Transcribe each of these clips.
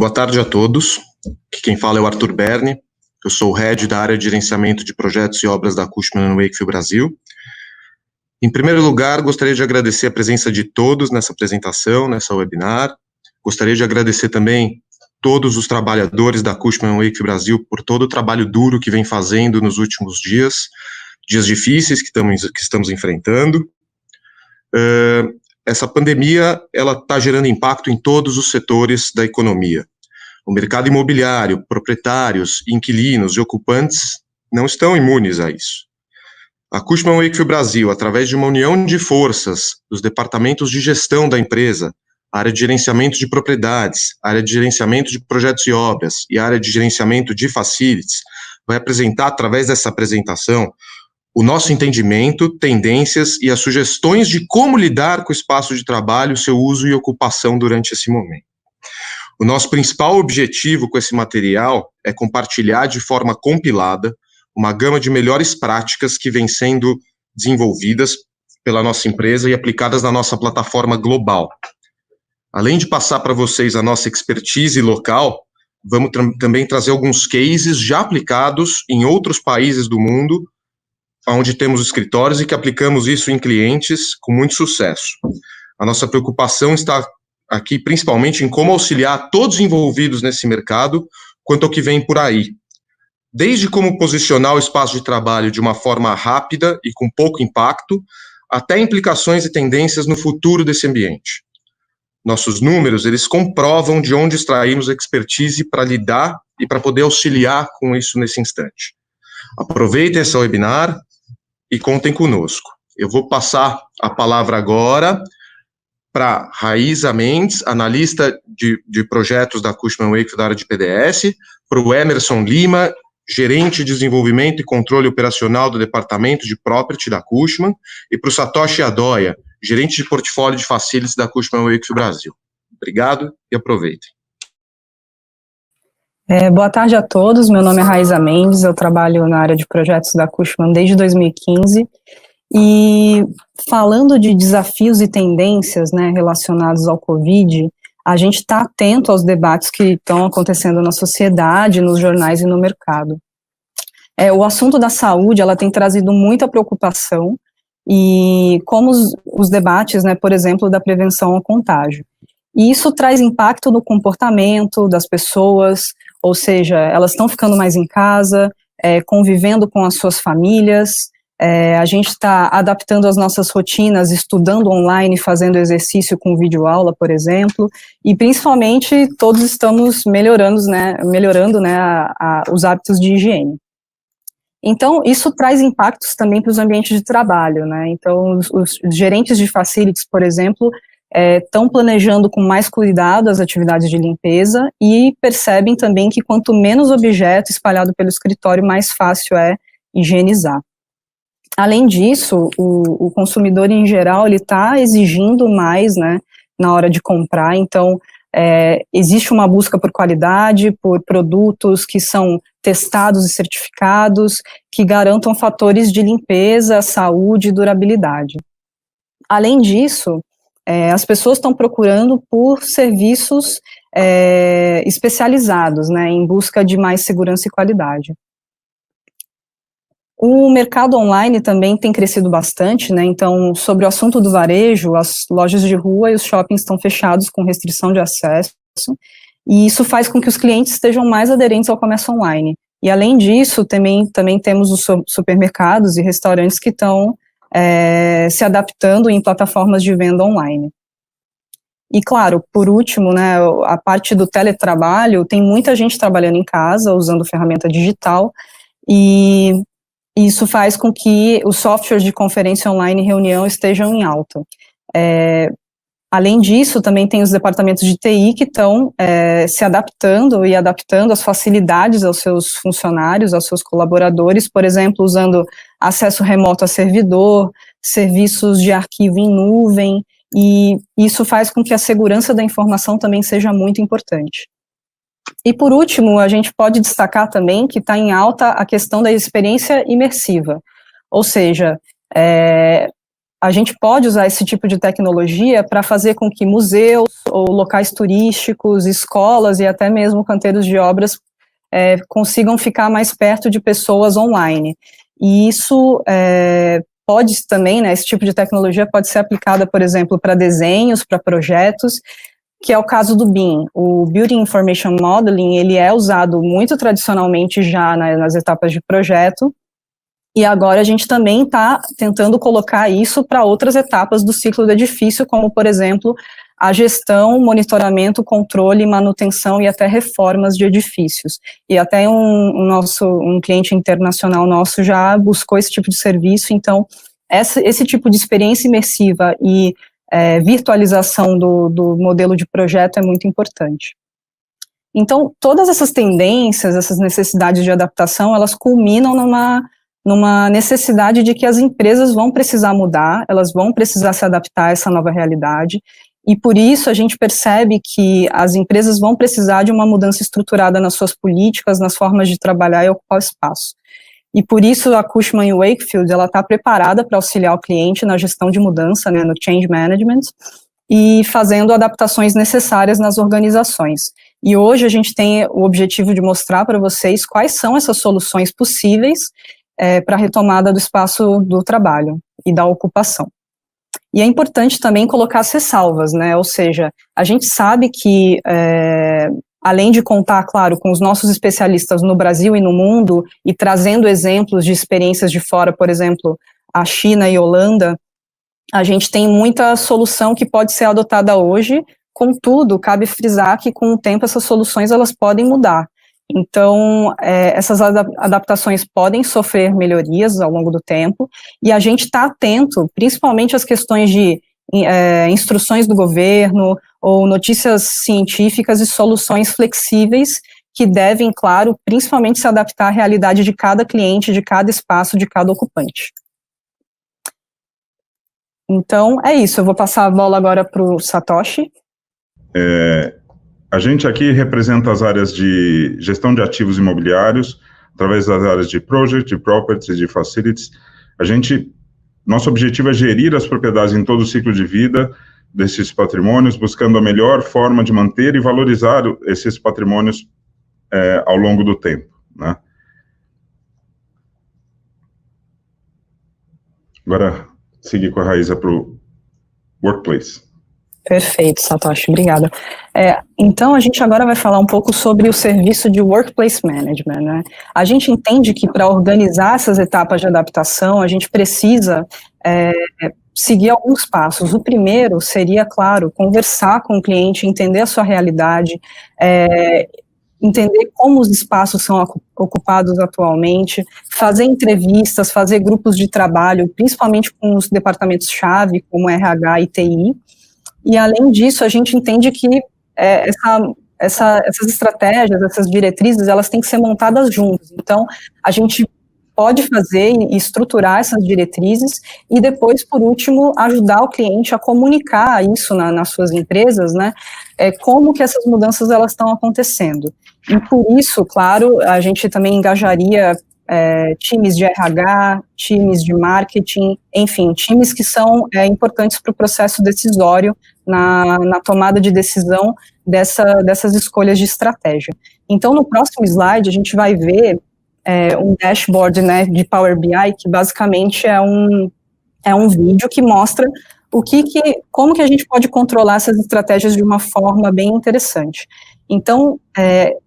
Boa tarde a todos. Aqui quem fala é o Arthur Berni. Eu sou o Head da área de gerenciamento de projetos e obras da Cushman & Wakefield Brasil. Em primeiro lugar, gostaria de agradecer a presença de todos nessa apresentação, nessa webinar. Gostaria de agradecer também todos os trabalhadores da Cushman & Wakefield Brasil por todo o trabalho duro que vem fazendo nos últimos dias difíceis que estamos enfrentando. Essa pandemia, ela está gerando impacto em todos os setores da economia. O mercado imobiliário, proprietários, inquilinos e ocupantes não estão imunes a isso. A Cushman & Wakefield Brasil, através de uma união de forças dos departamentos de gestão da empresa, área de gerenciamento de propriedades, área de gerenciamento de projetos e obras e área de gerenciamento de facilities, vai apresentar, através dessa apresentação, o nosso entendimento, tendências e as sugestões de como lidar com o espaço de trabalho, seu uso e ocupação durante esse momento. O nosso principal objetivo com esse material é compartilhar de forma compilada uma gama de melhores práticas que vêm sendo desenvolvidas pela nossa empresa e aplicadas na nossa plataforma global. Além de passar para vocês a nossa expertise local, vamos também trazer alguns cases já aplicados em outros países do mundo, onde temos escritórios e que aplicamos isso em clientes com muito sucesso. A nossa preocupação está aqui principalmente em como auxiliar todos envolvidos nesse mercado quanto ao que vem por aí. Desde como posicionar o espaço de trabalho de uma forma rápida e com pouco impacto, até implicações e tendências no futuro desse ambiente. Nossos números, eles comprovam de onde extraímos expertise para lidar e para poder auxiliar com isso nesse instante. Aproveitem esse webinar e contem conosco. Eu vou passar a palavra agora para Raíza Mendes, analista de projetos da Cushman & Wakefield da área de PDS, para o Emerson Lima, gerente de desenvolvimento e controle operacional do departamento de property da Cushman, e para o Satoshi Adoya, gerente de portfólio de facilities da Cushman & Wakefield Brasil. Obrigado e aproveitem. Boa tarde a todos, meu nome é Raíza Mendes, eu trabalho na área de projetos da Cushman desde 2015, e falando de desafios e tendências, né, relacionados ao Covid, a gente está atento aos debates que estão acontecendo na sociedade, nos jornais e no mercado. O assunto da saúde, ela tem trazido muita preocupação, e como os debates, né, por exemplo, da prevenção ao contágio. E isso traz impacto no comportamento das pessoas, ou seja, elas estão ficando mais em casa, convivendo com as suas famílias, a gente está adaptando as nossas rotinas, estudando online, fazendo exercício com videoaula, por exemplo, e principalmente todos estamos melhorando, né, os hábitos de higiene. Então, isso traz impactos também para os ambientes de trabalho, né, então os gerentes de facilities, por exemplo, estão planejando com mais cuidado as atividades de limpeza e percebem também que quanto menos objeto espalhado pelo escritório, mais fácil é higienizar. Além disso, o consumidor em geral, ele está exigindo mais, né, na hora de comprar, então existe uma busca por qualidade, por produtos que são testados e certificados, que garantam fatores de limpeza, saúde e durabilidade. Além disso, as pessoas estão procurando por serviços especializados, né, em busca de mais segurança e qualidade. O mercado online também tem crescido bastante, né, então, sobre o assunto do varejo, as lojas de rua e os shoppings estão fechados com restrição de acesso, e isso faz com que os clientes estejam mais aderentes ao comércio online. E, além disso, também temos os supermercados e restaurantes que estão se adaptando em plataformas de venda online. E, claro, por último, né, a parte do teletrabalho, tem muita gente trabalhando em casa, usando ferramenta digital, e isso faz com que os softwares de conferência online e reunião estejam em alta. Além disso, também tem os departamentos de TI que estão se adaptando e adaptando as facilidades aos seus funcionários, aos seus colaboradores, por exemplo, usando acesso remoto a servidor, serviços de arquivo em nuvem, e isso faz com que a segurança da informação também seja muito importante. E, por último, a gente pode destacar também que está em alta a questão da experiência imersiva, ou seja, a gente pode usar esse tipo de tecnologia para fazer com que museus ou locais turísticos, escolas e até mesmo canteiros de obras consigam ficar mais perto de pessoas online. E isso pode também, né, esse tipo de tecnologia pode ser aplicada, por exemplo, para desenhos, para projetos, que é o caso do BIM. O Building Information Modeling, ele é usado muito tradicionalmente já nas etapas de projeto, e agora a gente também está tentando colocar isso para outras etapas do ciclo do edifício, como, por exemplo, a gestão, monitoramento, controle, manutenção e até reformas de edifícios. E até um cliente internacional nosso já buscou esse tipo de serviço, então esse tipo de experiência imersiva e virtualização do modelo de projeto é muito importante. Então, todas essas tendências, essas necessidades de adaptação, elas culminam numa necessidade de que as empresas vão precisar mudar, elas vão precisar se adaptar a essa nova realidade, e por isso a gente percebe que as empresas vão precisar de uma mudança estruturada nas suas políticas, nas formas de trabalhar e ocupar o espaço. E por isso a Cushman & Wakefield, ela está preparada para auxiliar o cliente na gestão de mudança, né, no change management, e fazendo adaptações necessárias nas organizações. E hoje a gente tem o objetivo de mostrar para vocês quais são essas soluções possíveis para a retomada do espaço do trabalho e da ocupação. E é importante também colocar as ressalvas, né, ou seja, a gente sabe que, além de contar, claro, com os nossos especialistas no Brasil e no mundo, e trazendo exemplos de experiências de fora, por exemplo, a China e Holanda, a gente tem muita solução que pode ser adotada hoje, contudo, cabe frisar que com o tempo essas soluções elas podem mudar. Então, essas adaptações podem sofrer melhorias ao longo do tempo, e a gente está atento, principalmente às questões de instruções do governo, ou notícias científicas e soluções flexíveis, que devem, claro, principalmente se adaptar à realidade de cada cliente, de cada espaço, de cada ocupante. Então, é isso, eu vou passar a bola agora para o Satoshi. A gente aqui representa as áreas de gestão de ativos imobiliários, através das áreas de project, de properties e de facilities. Nosso objetivo é gerir as propriedades em todo o ciclo de vida desses patrimônios, buscando a melhor forma de manter e valorizar esses patrimônios ao longo do tempo, né? Agora, seguir com a Raíza para o Workplace. Perfeito, Satoshi, obrigada. Então, a gente agora vai falar um pouco sobre o serviço de Workplace Management, né? A gente entende que para organizar essas etapas de adaptação, a gente precisa seguir alguns passos. O primeiro seria, claro, conversar com o cliente, entender a sua realidade, entender como os espaços são ocupados atualmente, fazer entrevistas, fazer grupos de trabalho, principalmente com os departamentos-chave, como RH e TI. E, além disso, a gente entende que essas estratégias, essas diretrizes, elas têm que ser montadas juntas. Então, a gente pode fazer e estruturar essas diretrizes e depois, por último, ajudar o cliente a comunicar isso nas suas empresas, né, como que essas mudanças elas estão acontecendo. E, por isso, claro, a gente também engajaria times de RH, times de marketing, enfim, times que são importantes para o processo decisório na tomada de decisão dessas escolhas de estratégia. Então, no próximo slide, a gente vai ver um dashboard, né, de Power BI, que basicamente é um vídeo que mostra como que a gente pode controlar essas estratégias de uma forma bem interessante. Então,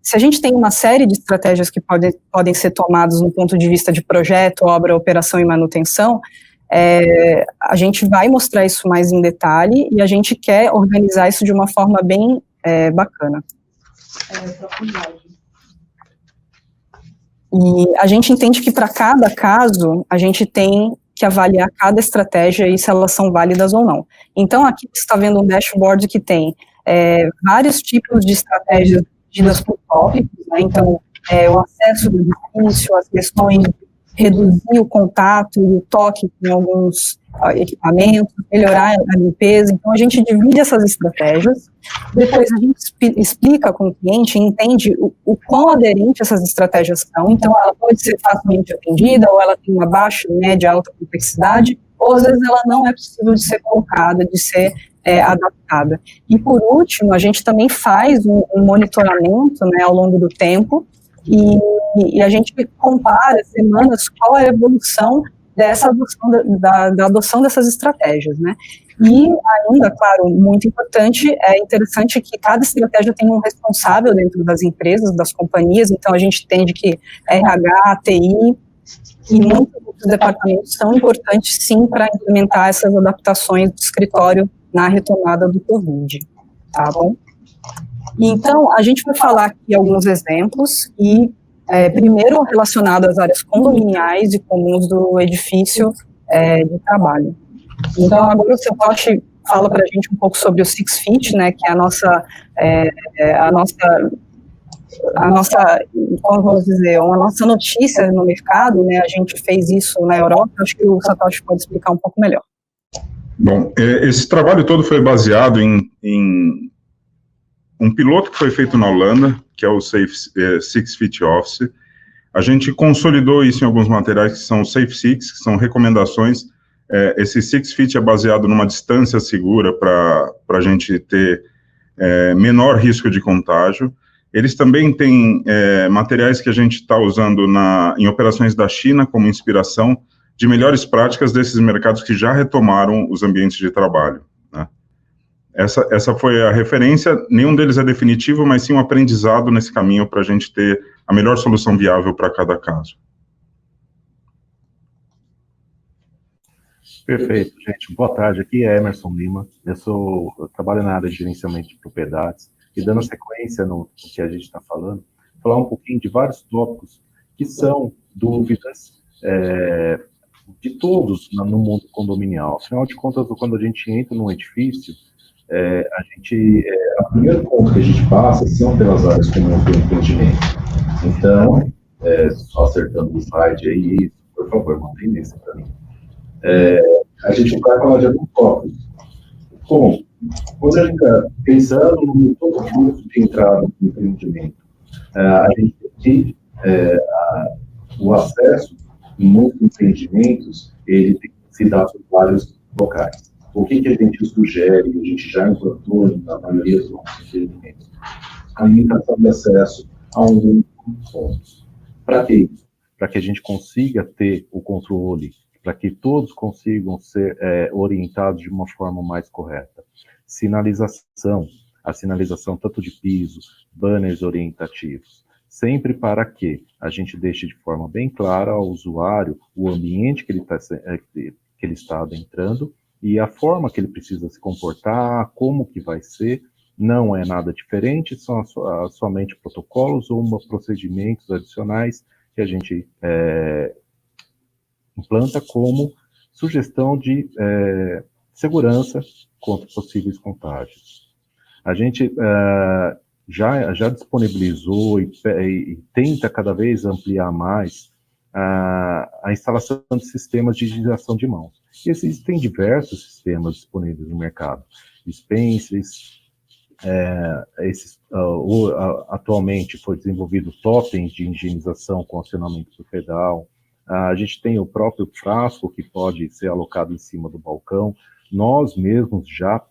se a gente tem uma série de estratégias que podem ser tomadas no ponto de vista de projeto, obra, operação e manutenção, a gente vai mostrar isso mais em detalhe e a gente quer organizar isso de uma forma bem bacana. E a gente entende que para cada caso, a gente tem que avaliar cada estratégia e se elas são válidas ou não. Então, aqui você está vendo um dashboard que tem vários tipos de estratégias divididas por tópicos, né? Então, o acesso do edifício, as questões de reduzir o contato e o toque com alguns equipamentos, melhorar a limpeza. Então, a gente divide essas estratégias, depois a gente explica com o cliente, entende o quão aderente essas estratégias são. Então, ela pode ser facilmente atendida, ou ela tem uma baixa, média, alta complexidade, ou às vezes ela não é possível de ser colocada, de ser adaptada. E por último, a gente também faz um monitoramento, né, ao longo do tempo, e a gente compara semanas qual é a evolução dessa adoção, da adoção dessas estratégias, né? E ainda, claro, muito importante, é interessante que cada estratégia tenha um responsável dentro das empresas, das companhias, então a gente entende que RH, TI e muitos outros departamentos são importantes, sim, para implementar essas adaptações do escritório na retomada do Covid, tá bom? Então, a gente vai falar aqui alguns exemplos e primeiro relacionado às áreas condominiais e comuns do edifício de trabalho. Então, agora o Satoshi fala para a gente um pouco sobre o Six Feet, né, que é a nossa, como vamos dizer, uma nossa notícia no mercado, né, a gente fez isso na Europa, acho que o Satoshi pode explicar um pouco melhor. Bom, esse trabalho todo foi baseado em um piloto que foi feito na Holanda, que é o Six Feet Office. A gente consolidou isso em alguns materiais que são Safe Six, que são recomendações. Esse Six Feet é baseado numa distância segura para a gente ter menor risco de contágio. Eles também têm materiais que a gente está usando em operações da China como inspiração de melhores práticas desses mercados que já retomaram os ambientes de trabalho, né? Essa foi a referência. Nenhum deles é definitivo, mas sim um aprendizado nesse caminho para a gente ter a melhor solução viável para cada caso. Perfeito, gente. Boa tarde. Aqui é Emerson Lima. Eu trabalho na área de gerenciamento de propriedades e, dando sequência no que a gente está falando, falar um pouquinho de vários tópicos que são dúvidas de todos no mundo condominial. Afinal de contas, quando a gente entra num edifício, a primeira ponto que a gente passa são pelas áreas comuns do empreendimento. Então, só acertando o slide aí, por favor, mantém esse para mim. A gente vai falar de alguns tópicos. Bom, quando a gente está pensando no todo o fluxo de entrada do empreendimento, a gente tem o acesso em muitos empreendimentos, ele tem que se dar por vários locais. O que a gente sugere, a gente já implantou na maioria dos nossos empreendimentos? A limitação de acesso a um único ponto. Para quê? Para que a gente consiga ter o controle, para que todos consigam ser orientados de uma forma mais correta. Sinalização, a sinalização tanto de piso, banners orientativos, sempre para que a gente deixe de forma bem clara ao usuário o ambiente que ele está adentrando e a forma que ele precisa se comportar, como que vai ser. Não é nada diferente, são somente protocolos ou procedimentos adicionais que a gente implanta como sugestão de segurança contra possíveis contágios. A gente já disponibilizou e tenta cada vez ampliar mais a instalação de sistemas de higienização de mãos. E existem diversos sistemas disponíveis no mercado. Dispensers, atualmente foi desenvolvido totens de higienização com acionamento do pedal. A gente tem o próprio frasco que pode ser alocado em cima do balcão. Nós mesmos já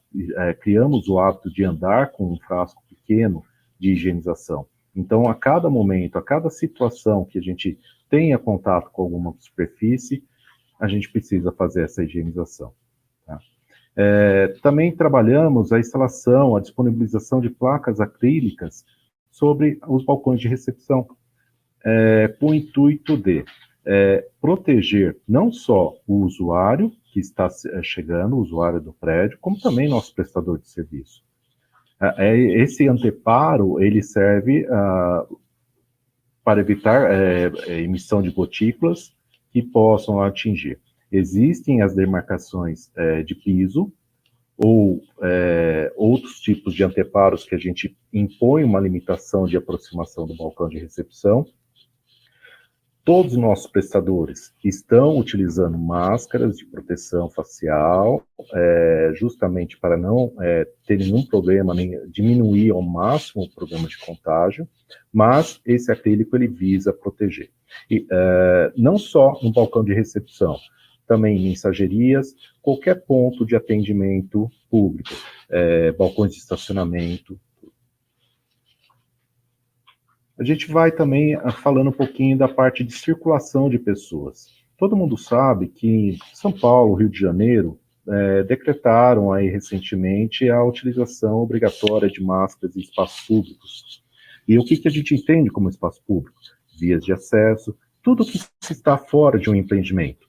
criamos o hábito de andar com um frasco pequeno de higienização. Então, a cada momento, a cada situação que a gente tenha contato com alguma superfície, a gente precisa fazer essa higienização. Tá? Também trabalhamos a instalação, a disponibilização de placas acrílicas sobre os balcões de recepção, com o intuito de proteger não só o usuário que está chegando, o usuário do prédio, como também nosso prestador de serviço. Esse anteparo, ele serve para evitar emissão de gotículas que possam atingir. Existem as demarcações de piso ou outros tipos de anteparos que a gente impõe uma limitação de aproximação do balcão de recepção. Todos os nossos prestadores estão utilizando máscaras de proteção facial, justamente para não ter nenhum problema, nem diminuir ao máximo o problema de contágio, mas esse acrílico ele visa proteger. E não só no balcão de recepção, também mensagerias, qualquer ponto de atendimento público, balcões de estacionamento. A gente vai também falando um pouquinho da parte de circulação de pessoas. Todo mundo sabe que São Paulo, Rio de Janeiro, decretaram aí recentemente a utilização obrigatória de máscaras em espaços públicos. E o que a gente entende como espaço público? Vias de acesso, tudo que está fora de um empreendimento.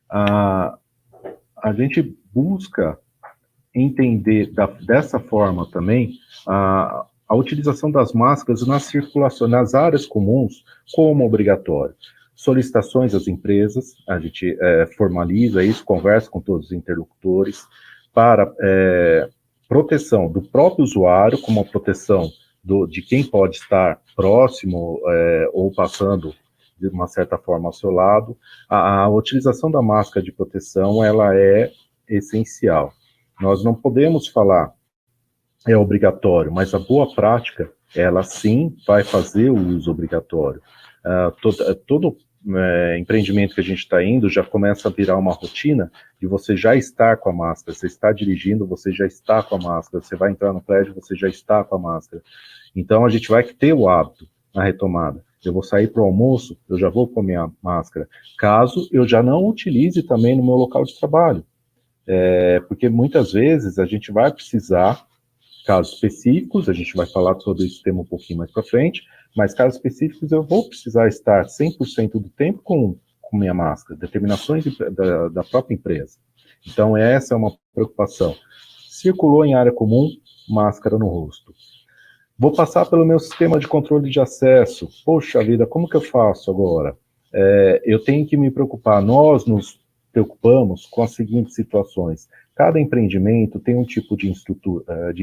A gente busca entender dessa forma também a utilização das máscaras na circulação, nas áreas comuns, como obrigatório. Solicitações às empresas, a gente formaliza isso, conversa com todos os interlocutores, para proteção do próprio usuário, como a proteção de quem pode estar próximo ou passando de uma certa forma ao seu lado. A utilização da máscara de proteção, ela é essencial. Nós não podemos falar é obrigatório, mas a boa prática, ela sim vai fazer o uso obrigatório. Todo empreendimento que a gente está indo já começa a virar uma rotina de você já estar com a máscara, você está dirigindo, você já está com a máscara, você vai entrar no prédio, você já está com a máscara. Então a gente vai ter o hábito na retomada. Eu vou sair para o almoço, eu já vou com a minha máscara, caso eu já não utilize também no meu local de trabalho. Porque muitas vezes a gente vai precisar, casos específicos, a gente vai falar sobre esse tema um pouquinho mais para frente, mas casos específicos eu vou precisar estar 100% do tempo com minha máscara, determinações da própria empresa. Então essa é uma preocupação. Circulou em área comum, máscara no rosto. Vou passar pelo meu sistema de controle de acesso. Poxa vida, como que eu faço agora? Eu tenho que me preocupar, nós nos preocupamos com as seguintes situações. Cada empreendimento tem um tipo de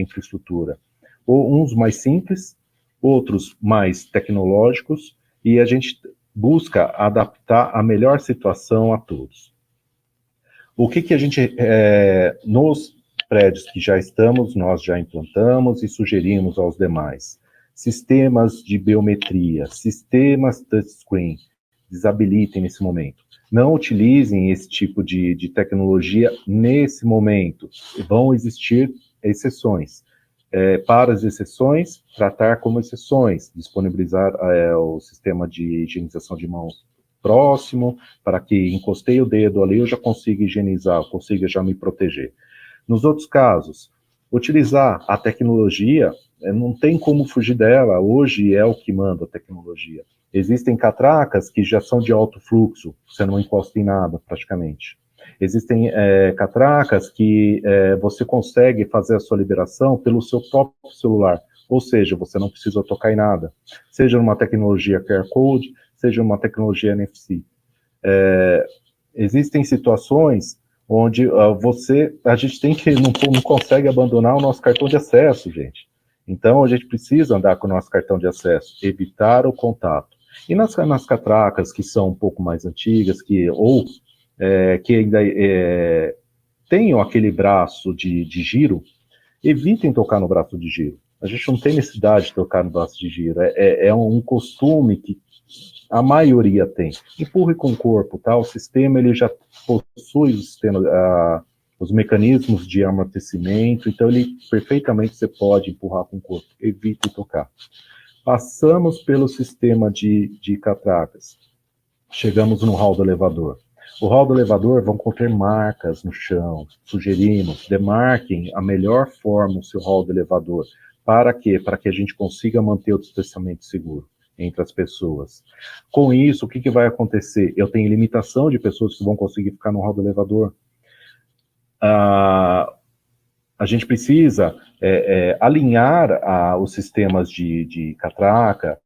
infraestrutura, ou uns mais simples, outros mais tecnológicos, e a gente busca adaptar a melhor situação a todos. O que a gente, nos prédios que já estamos, nós já implantamos e sugerimos aos demais? Sistemas de biometria, sistemas touchscreen, desabilitem nesse momento. Não utilizem esse tipo de tecnologia nesse momento. Vão existir exceções. Para as exceções, tratar como exceções, disponibilizar o sistema de higienização de mãos próximo, para que encostei o dedo ali, eu já consiga higienizar, eu consiga já me proteger. Nos outros casos, utilizar a tecnologia, não tem como fugir dela, hoje é o que manda a tecnologia. Existem catracas que já são de alto fluxo, você não encosta em nada praticamente. Existem catracas que você consegue fazer a sua liberação pelo seu próprio celular, ou seja, você não precisa tocar em nada. Seja numa tecnologia QR Code, seja numa tecnologia NFC. Existem situações onde a gente tem que, não consegue abandonar o nosso cartão de acesso, gente. Então, a gente precisa andar com o nosso cartão de acesso, evitar o contato. E nas catracas que são um pouco mais antigas, que ainda tenham aquele braço de giro, evitem tocar no braço de giro. A gente não tem necessidade de tocar no braço de giro. É um costume que a maioria tem. Empurre com o corpo, tá? O sistema ele já possui os mecanismos de amortecimento, então ele perfeitamente você pode empurrar com o corpo. Evite tocar. Passamos pelo sistema de catracas. Chegamos no hall do elevador. O hall do elevador vão conter marcas no chão. Sugerimos, demarquem a melhor forma o seu hall do elevador. Para quê? Para que a gente consiga manter o distanciamento seguro entre as pessoas. Com isso, o que vai acontecer? Eu tenho limitação de pessoas que vão conseguir ficar no hall do elevador. A gente precisa alinhar os sistemas de catraca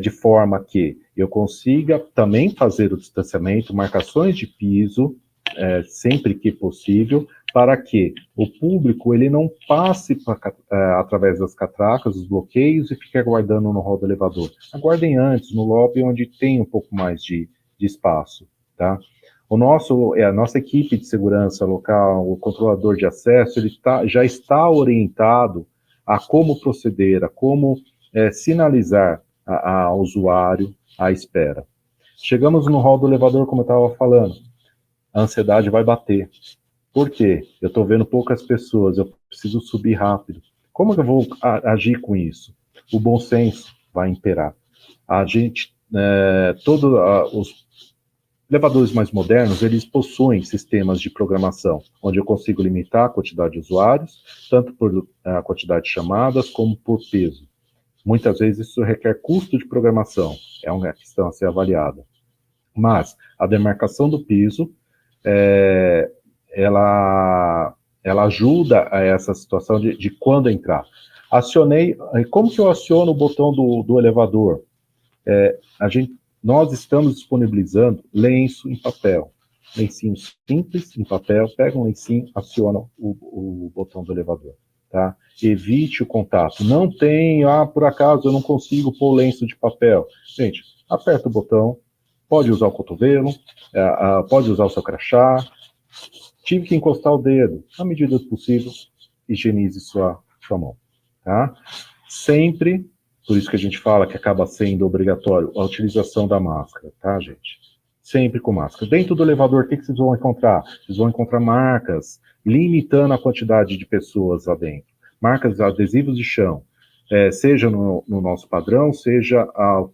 de forma que eu consiga também fazer o distanciamento, marcações de piso, sempre que possível, para que o público ele não passe através das catracas, os bloqueios, e fique aguardando no hall do elevador. Aguardem antes, no lobby, onde tem um pouco mais de espaço, tá? A nossa equipe de segurança local, o controlador de acesso, ele já está orientado a como proceder, a como sinalizar ao usuário a espera. Chegamos no hall do elevador, como eu estava falando, a ansiedade vai bater. Por quê? Eu estou vendo poucas pessoas, eu preciso subir rápido. Como que eu vou agir com isso? O bom senso vai imperar. A gente, os elevadores mais modernos, eles possuem sistemas de programação, onde eu consigo limitar a quantidade de usuários, tanto por a quantidade de chamadas, como por peso. Muitas vezes isso requer custo de programação, é uma questão a ser avaliada. Mas a demarcação do piso, ela ajuda a essa situação de quando entrar. Acionei, como que eu aciono o botão do elevador? Nós estamos disponibilizando lenço em papel, lencinho simples em papel, pega um lencinho, aciona o botão do elevador, tá? Evite o contato. Não tem, por acaso eu não consigo pôr lenço de papel. Gente, aperta o botão, pode usar o cotovelo, pode usar o seu crachá, tive que encostar o dedo, na medida do possível, higienize sua mão, tá? Sempre, por isso que a gente fala que acaba sendo obrigatório a utilização da máscara, tá, gente? Sempre com máscara. Dentro do elevador, o que vocês vão encontrar? Vocês vão encontrar marcas, limitando a quantidade de pessoas lá dentro. Marcas, adesivos de chão, seja no nosso padrão, seja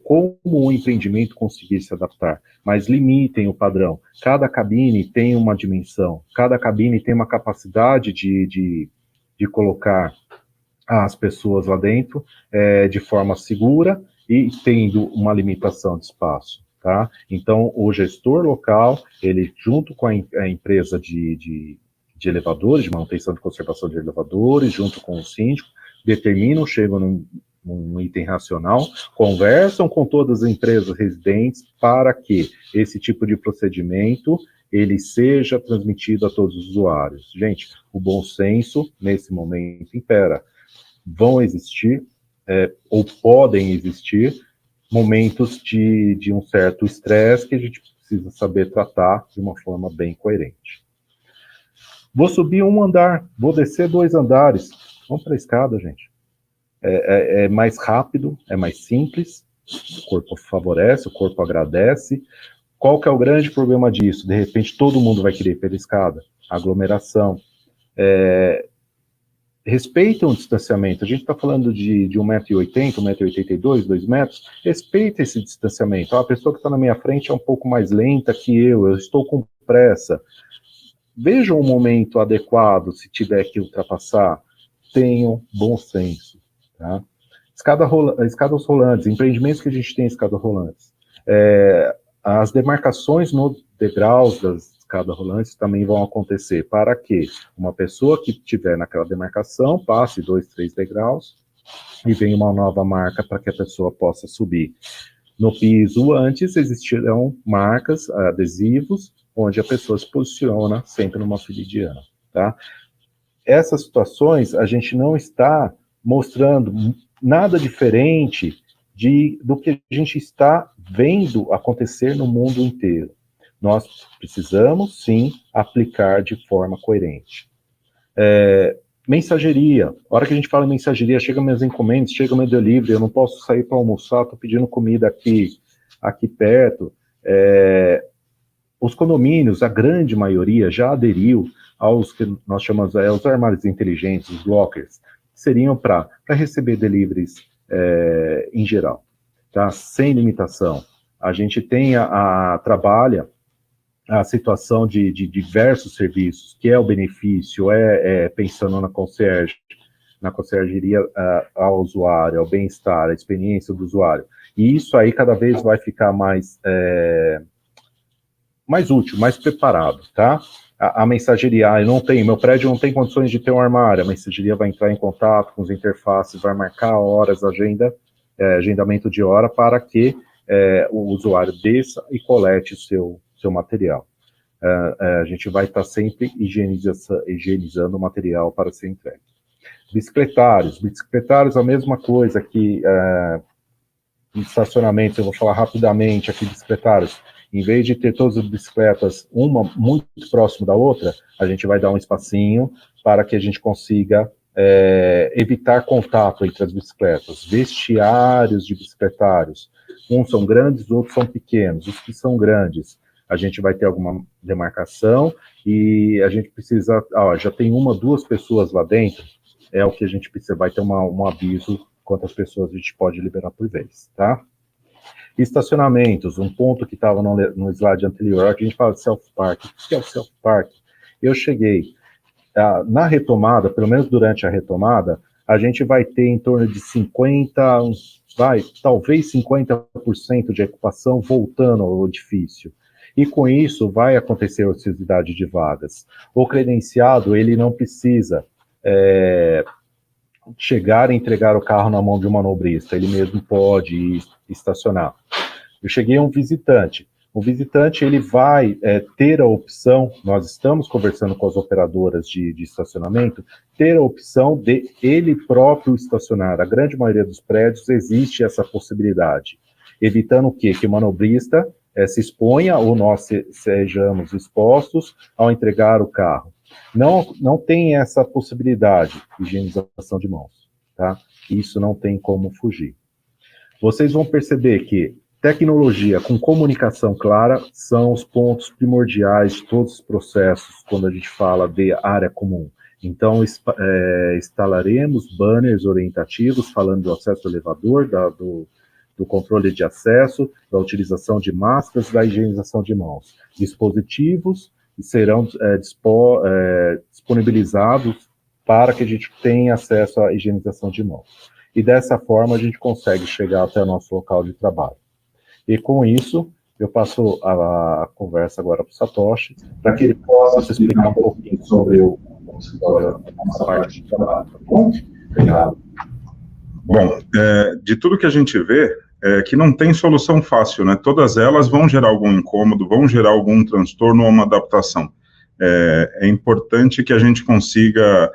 como o empreendimento conseguir se adaptar, mas limitem o padrão. Cada cabine tem uma dimensão, cada cabine tem uma capacidade de colocar as pessoas lá dentro de forma segura e tendo uma limitação de espaço, tá? Então, o gestor local, ele junto com a empresa de elevadores, de manutenção de conservação de elevadores, junto com o síndico, determinam, chegam num item racional, conversam com todas as empresas residentes para que esse tipo de procedimento ele seja transmitido a todos os usuários. Gente, o bom senso, nesse momento, impera. Vão existir, ou podem existir, momentos de um certo estresse que a gente precisa saber tratar de uma forma bem coerente. Vou subir um andar, vou descer 2 andares. Vamos para a escada, gente. É mais rápido, é mais simples, o corpo favorece, o corpo agradece. Qual que é o grande problema disso? De repente, todo mundo vai querer ir pela escada. Aglomeração. Respeitem o distanciamento. A gente está falando de 1,80 m, 1,82 m, 2 metros. Respeita esse distanciamento. A pessoa que está na minha frente é um pouco mais lenta que eu estou com pressa. Vejam o momento adequado, se tiver que ultrapassar. Tenham bom senso. Tá? Escadas rolantes, empreendimentos que a gente tem escadas rolantes. As demarcações no degraus das escadas rolantes também vão acontecer para que uma pessoa que estiver naquela demarcação passe 2, 3 degraus e venha uma nova marca para que a pessoa possa subir. No piso antes existirão marcas, adesivos, onde a pessoa se posiciona sempre numa fila indiana. Tá? Essas situações a gente não está mostrando nada diferente do que a gente está vendo acontecer no mundo inteiro. Nós precisamos, sim, aplicar de forma coerente. Mensageria. A hora que a gente fala em mensageria, chega minhas encomendas, chega meu delivery, eu não posso sair para almoçar, estou pedindo comida aqui perto. Os condomínios, a grande maioria, já aderiu aos que nós chamamos os armários inteligentes, os lockers, que seriam para receber deliveries em geral, tá? Sem limitação. A gente trabalha a situação de diversos serviços, que é o benefício, pensando na conciergeria ao usuário, ao bem-estar, à experiência do usuário. E isso aí cada vez vai ficar mais útil, mais preparado, tá? A mensageria, meu prédio não tem condições de ter um armário, a mensageria vai entrar em contato com os interfaces, vai marcar horas, agendamento de hora para que o usuário desça e colete o seu material. A gente vai estar sempre higienizando o material para ser entregue. Bicicletários, a mesma coisa que em estacionamentos, eu vou falar rapidamente aqui, bicicletários. Em vez de ter todas as bicicletas, uma muito próxima da outra, a gente vai dar um espacinho para que a gente consiga evitar contato entre as bicicletas. Vestiários de bicicletários. Uns são grandes, outros são pequenos. Os que são grandes, a gente vai ter alguma demarcação e a gente precisa, já tem 1, 2 pessoas lá dentro, é o que a gente precisa, vai ter um aviso quantas pessoas a gente pode liberar por vez, tá? Estacionamentos, um ponto que estava no slide anterior, que a gente fala de self-park. O que é o self-park? Eu cheguei, na retomada, pelo menos durante a retomada, a gente vai ter em torno de talvez 50% de ocupação voltando ao edifício. E com isso vai acontecer a ociosidade de vagas. O credenciado, ele não precisa chegar e entregar o carro na mão de um manobrista, ele mesmo pode ir estacionar. Eu cheguei a um visitante. O visitante, ele vai ter a opção, nós estamos conversando com as operadoras de estacionamento, ter a opção de ele próprio estacionar. A grande maioria dos prédios existe essa possibilidade, evitando o quê? Que o manobrista se exponha ou nós sejamos expostos ao entregar o carro. Não tem essa possibilidade de higienização de mãos, tá? Isso não tem como fugir. Vocês vão perceber que tecnologia com comunicação clara são os pontos primordiais de todos os processos quando a gente fala de área comum. Então, instalaremos banners orientativos falando do acesso ao elevador, do controle de acesso, da utilização de máscaras, da higienização de mãos. Dispositivos serão disponibilizados para que a gente tenha acesso à higienização de mãos. E dessa forma a gente consegue chegar até o nosso local de trabalho. E com isso, eu passo a conversa agora para o Satoshi, para que ele possa explicar um pouquinho sobre a parte de trabalho. Tá bom? Obrigado. Bom, de tudo que a gente vê, que não tem solução fácil, né? Todas elas vão gerar algum incômodo, vão gerar algum transtorno ou uma adaptação. É importante que a gente consiga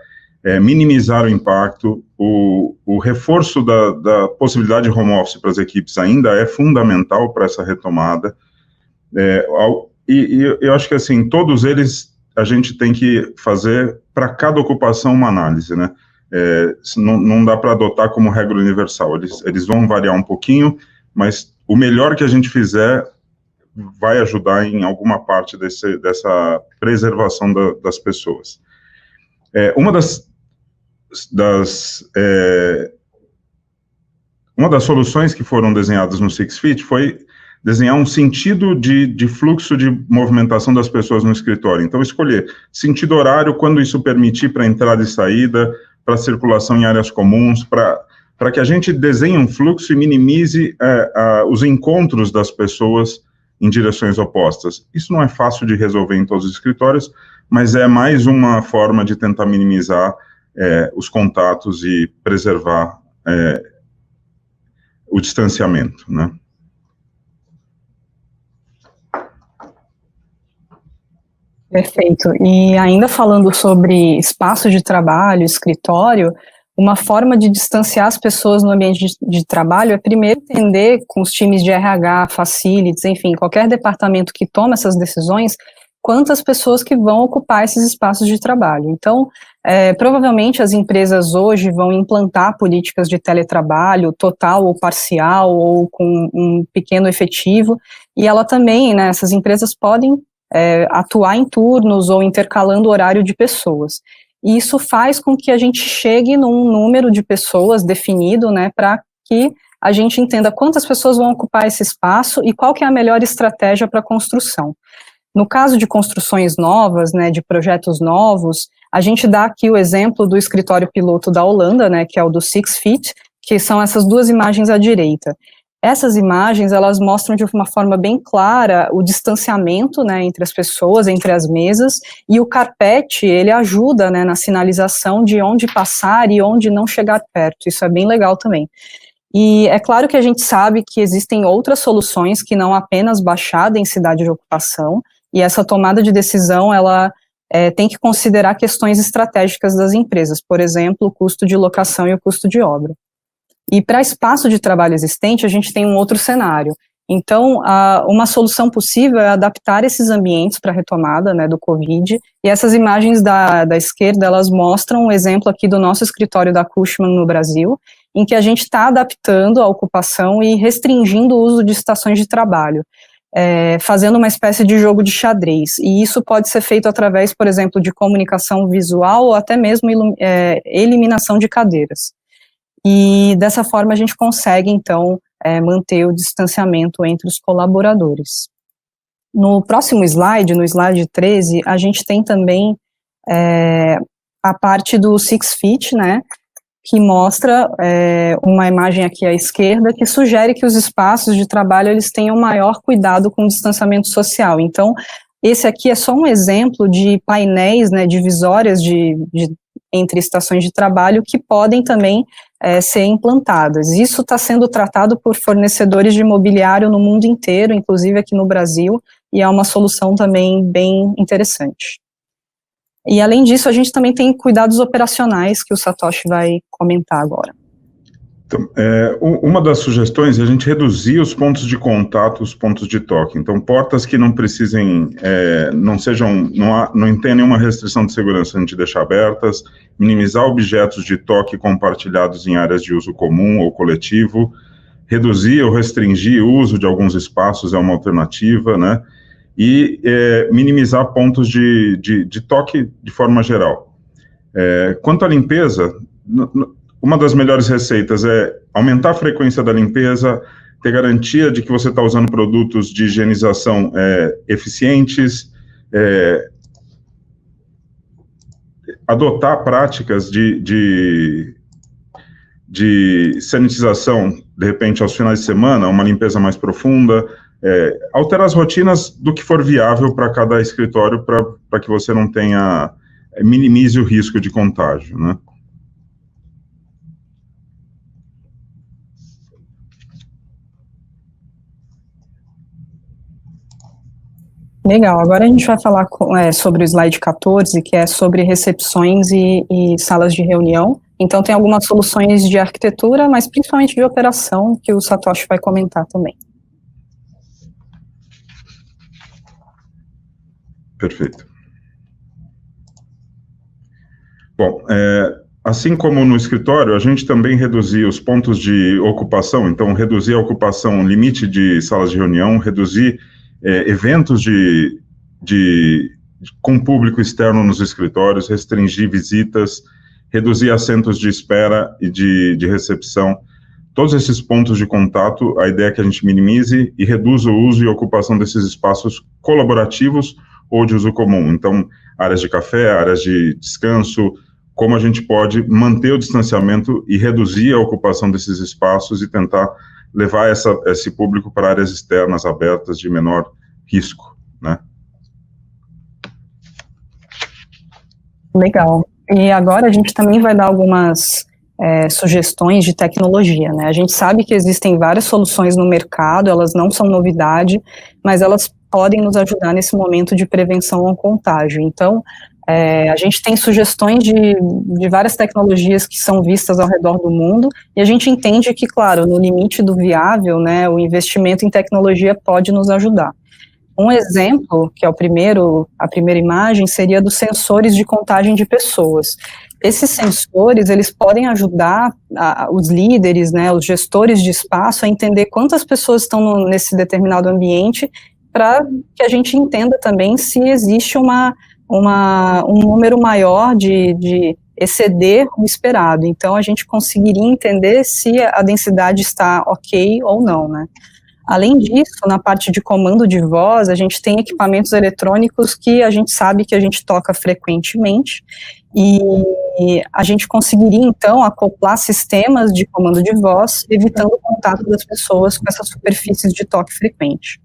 minimizar o impacto. O reforço da possibilidade de home office para as equipes ainda é fundamental para essa retomada. E eu acho que, assim, todos eles a gente tem que fazer para cada ocupação uma análise, né? Não dá para adotar como regra universal, eles vão variar um pouquinho, mas o melhor que a gente fizer vai ajudar em alguma parte dessa preservação das pessoas. Uma das soluções que foram desenhadas no Six Feet foi desenhar um sentido de fluxo de movimentação das pessoas no escritório. Então, escolher sentido horário, quando isso permitir para entrada e saída, para circulação em áreas comuns, para que a gente desenhe um fluxo e minimize os encontros das pessoas em direções opostas. Isso não é fácil de resolver em todos os escritórios, mas é mais uma forma de tentar minimizar os contatos e preservar o distanciamento, né? Perfeito. E ainda falando sobre espaço de trabalho, escritório, uma forma de distanciar as pessoas no ambiente de trabalho é primeiro entender com os times de RH, facilities, enfim, qualquer departamento que toma essas decisões, quantas pessoas que vão ocupar esses espaços de trabalho. Então, provavelmente as empresas hoje vão implantar políticas de teletrabalho total ou parcial ou com um pequeno efetivo, e ela também, né, essas empresas podem atuar em turnos ou intercalando o horário de pessoas. E isso faz com que a gente chegue num número de pessoas definido, né, para que a gente entenda quantas pessoas vão ocupar esse espaço e qual que é a melhor estratégia para a construção. No caso de construções novas, né, de projetos novos, a gente dá aqui o exemplo do escritório piloto da Holanda, né, que é o do Six Feet, que são essas duas imagens à direita. Essas imagens, elas mostram de uma forma bem clara o distanciamento, né, entre as pessoas, entre as mesas, e o carpete, ele ajuda, né, na sinalização de onde passar e onde não chegar perto. Isso é bem legal também. E é claro que a gente sabe que existem outras soluções que não apenas baixar a densidade de ocupação, e essa tomada de decisão, ela tem que considerar questões estratégicas das empresas, por exemplo, o custo de locação e o custo de obra. E para espaço de trabalho existente, a gente tem um outro cenário. Então, uma solução possível é adaptar esses ambientes para a retomada, né, do Covid, e essas imagens da esquerda, elas mostram um exemplo aqui do nosso escritório da Cushman no Brasil, em que a gente está adaptando a ocupação e restringindo o uso de estações de trabalho. fazendo uma espécie de jogo de xadrez, e isso pode ser feito através, por exemplo, de comunicação visual ou até mesmo eliminação de cadeiras. E dessa forma a gente consegue, então, manter o distanciamento entre os colaboradores. No próximo slide, no slide 13, a gente tem também a parte do 6 Feet, né, que mostra uma imagem aqui à esquerda, que sugere que os espaços de trabalho eles tenham maior cuidado com o distanciamento social. Então, esse aqui é só um exemplo de painéis, né, divisórias entre estações de trabalho que podem também ser implantadas. Isso está sendo tratado por fornecedores de mobiliário no mundo inteiro, inclusive aqui no Brasil, e é uma solução também bem interessante. E, além disso, a gente também tem cuidados operacionais, que o Satoshi vai comentar agora. Então, uma das sugestões é a gente reduzir os pontos de contato, os pontos de toque. Então, portas que não precisem, não tenha nenhuma restrição de segurança, a gente deixar abertas, minimizar objetos de toque compartilhados em áreas de uso comum ou coletivo, reduzir ou restringir o uso de alguns espaços é uma alternativa, né? E minimizar pontos de toque de forma geral. Quanto à limpeza, uma das melhores receitas é aumentar a frequência da limpeza, ter garantia de que você está usando produtos de higienização eficientes, adotar práticas de sanitização, de repente, aos finais de semana, uma limpeza mais profunda, alterar as rotinas do que for viável para cada escritório, para que você não tenha, minimize o risco de contágio, né? Legal, agora a gente vai falar sobre o slide 14, que é sobre recepções e salas de reunião. Então tem algumas soluções de arquitetura, mas principalmente de operação, que o Satoshi vai comentar também. Perfeito. Bom, assim como no escritório, a gente também reduziu os pontos de ocupação, então reduzir a ocupação, limite de salas de reunião, reduzir eventos com público externo nos escritórios, restringir visitas, reduzir assentos de espera e de recepção. Todos esses pontos de contato, a ideia é que a gente minimize e reduza o uso e ocupação desses espaços colaborativos ou de uso comum. Então, áreas de café, áreas de descanso, como a gente pode manter o distanciamento e reduzir a ocupação desses espaços e tentar levar esse público para áreas externas, abertas, de menor risco, né? Legal. E agora a gente também vai dar algumas sugestões de tecnologia, né? A gente sabe que existem várias soluções no mercado, elas não são novidade, mas elas podem nos ajudar nesse momento de prevenção ao contágio. Então, a gente tem sugestões de várias tecnologias que são vistas ao redor do mundo, e a gente entende que, claro, no limite do viável, né, o investimento em tecnologia pode nos ajudar. Um exemplo, que é a primeira imagem, seria dos sensores de contagem de pessoas. Esses sensores, eles podem ajudar os líderes, né, os gestores de espaço a entender quantas pessoas estão nesse determinado ambiente, para que a gente entenda também se existe um número maior de exceder o esperado. Então, a gente conseguiria entender se a densidade está ok ou não, né? Além disso, na parte de comando de voz, a gente tem equipamentos eletrônicos que a gente sabe que a gente toca frequentemente, e a gente conseguiria, então, acoplar sistemas de comando de voz, evitando o contato das pessoas com essas superfícies de toque frequente.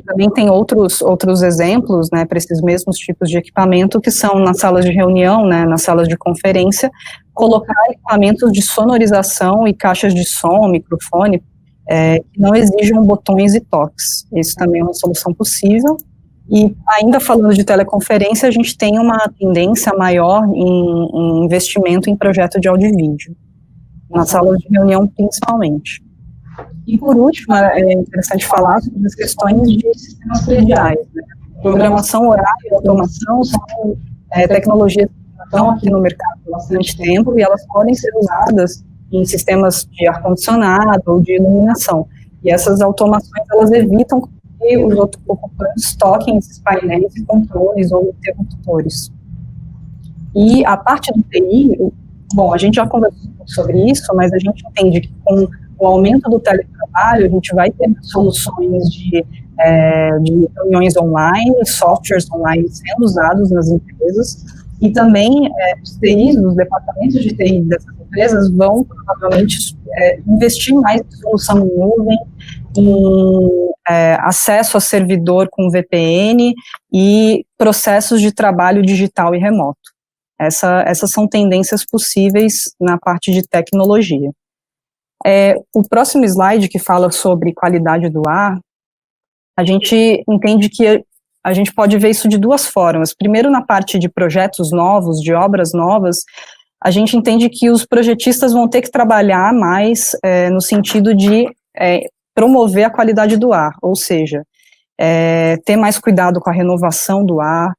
Também tem outros exemplos, né, para esses mesmos tipos de equipamento, que são nas salas de reunião, né, nas salas de conferência, colocar equipamentos de sonorização e caixas de som, microfone, que não exijam botões e toques. Isso também é uma solução possível. E ainda falando de teleconferência, a gente tem uma tendência maior em investimento em projeto de áudio e vídeo, nas salas de reunião principalmente. E por último, é interessante falar sobre as questões de sistemas prediais, né? Programação oral e automação são tecnologias que estão aqui no mercado há bastante tempo, e elas podem ser usadas em sistemas de ar-condicionado ou de iluminação. E essas automações, elas evitam que os ocupantes toquem esses painéis e controles ou interruptores. E a parte do TI, bom, a gente já conversou sobre isso, mas a gente entende que com o aumento do teletrabalho, a gente vai ter soluções de reuniões online, softwares online sendo usados nas empresas, e também os TIs, os departamentos de TI dessas empresas vão provavelmente investir mais em solução em nuvem, em acesso a servidor com VPN e processos de trabalho digital e remoto. Essas são tendências possíveis na parte de tecnologia. O próximo slide, que fala sobre qualidade do ar, a gente entende que a gente pode ver isso de duas formas. Primeiro, na parte de projetos novos, de obras novas, a gente entende que os projetistas vão ter que trabalhar mais no sentido de promover a qualidade do ar, ou seja, ter mais cuidado com a renovação do ar,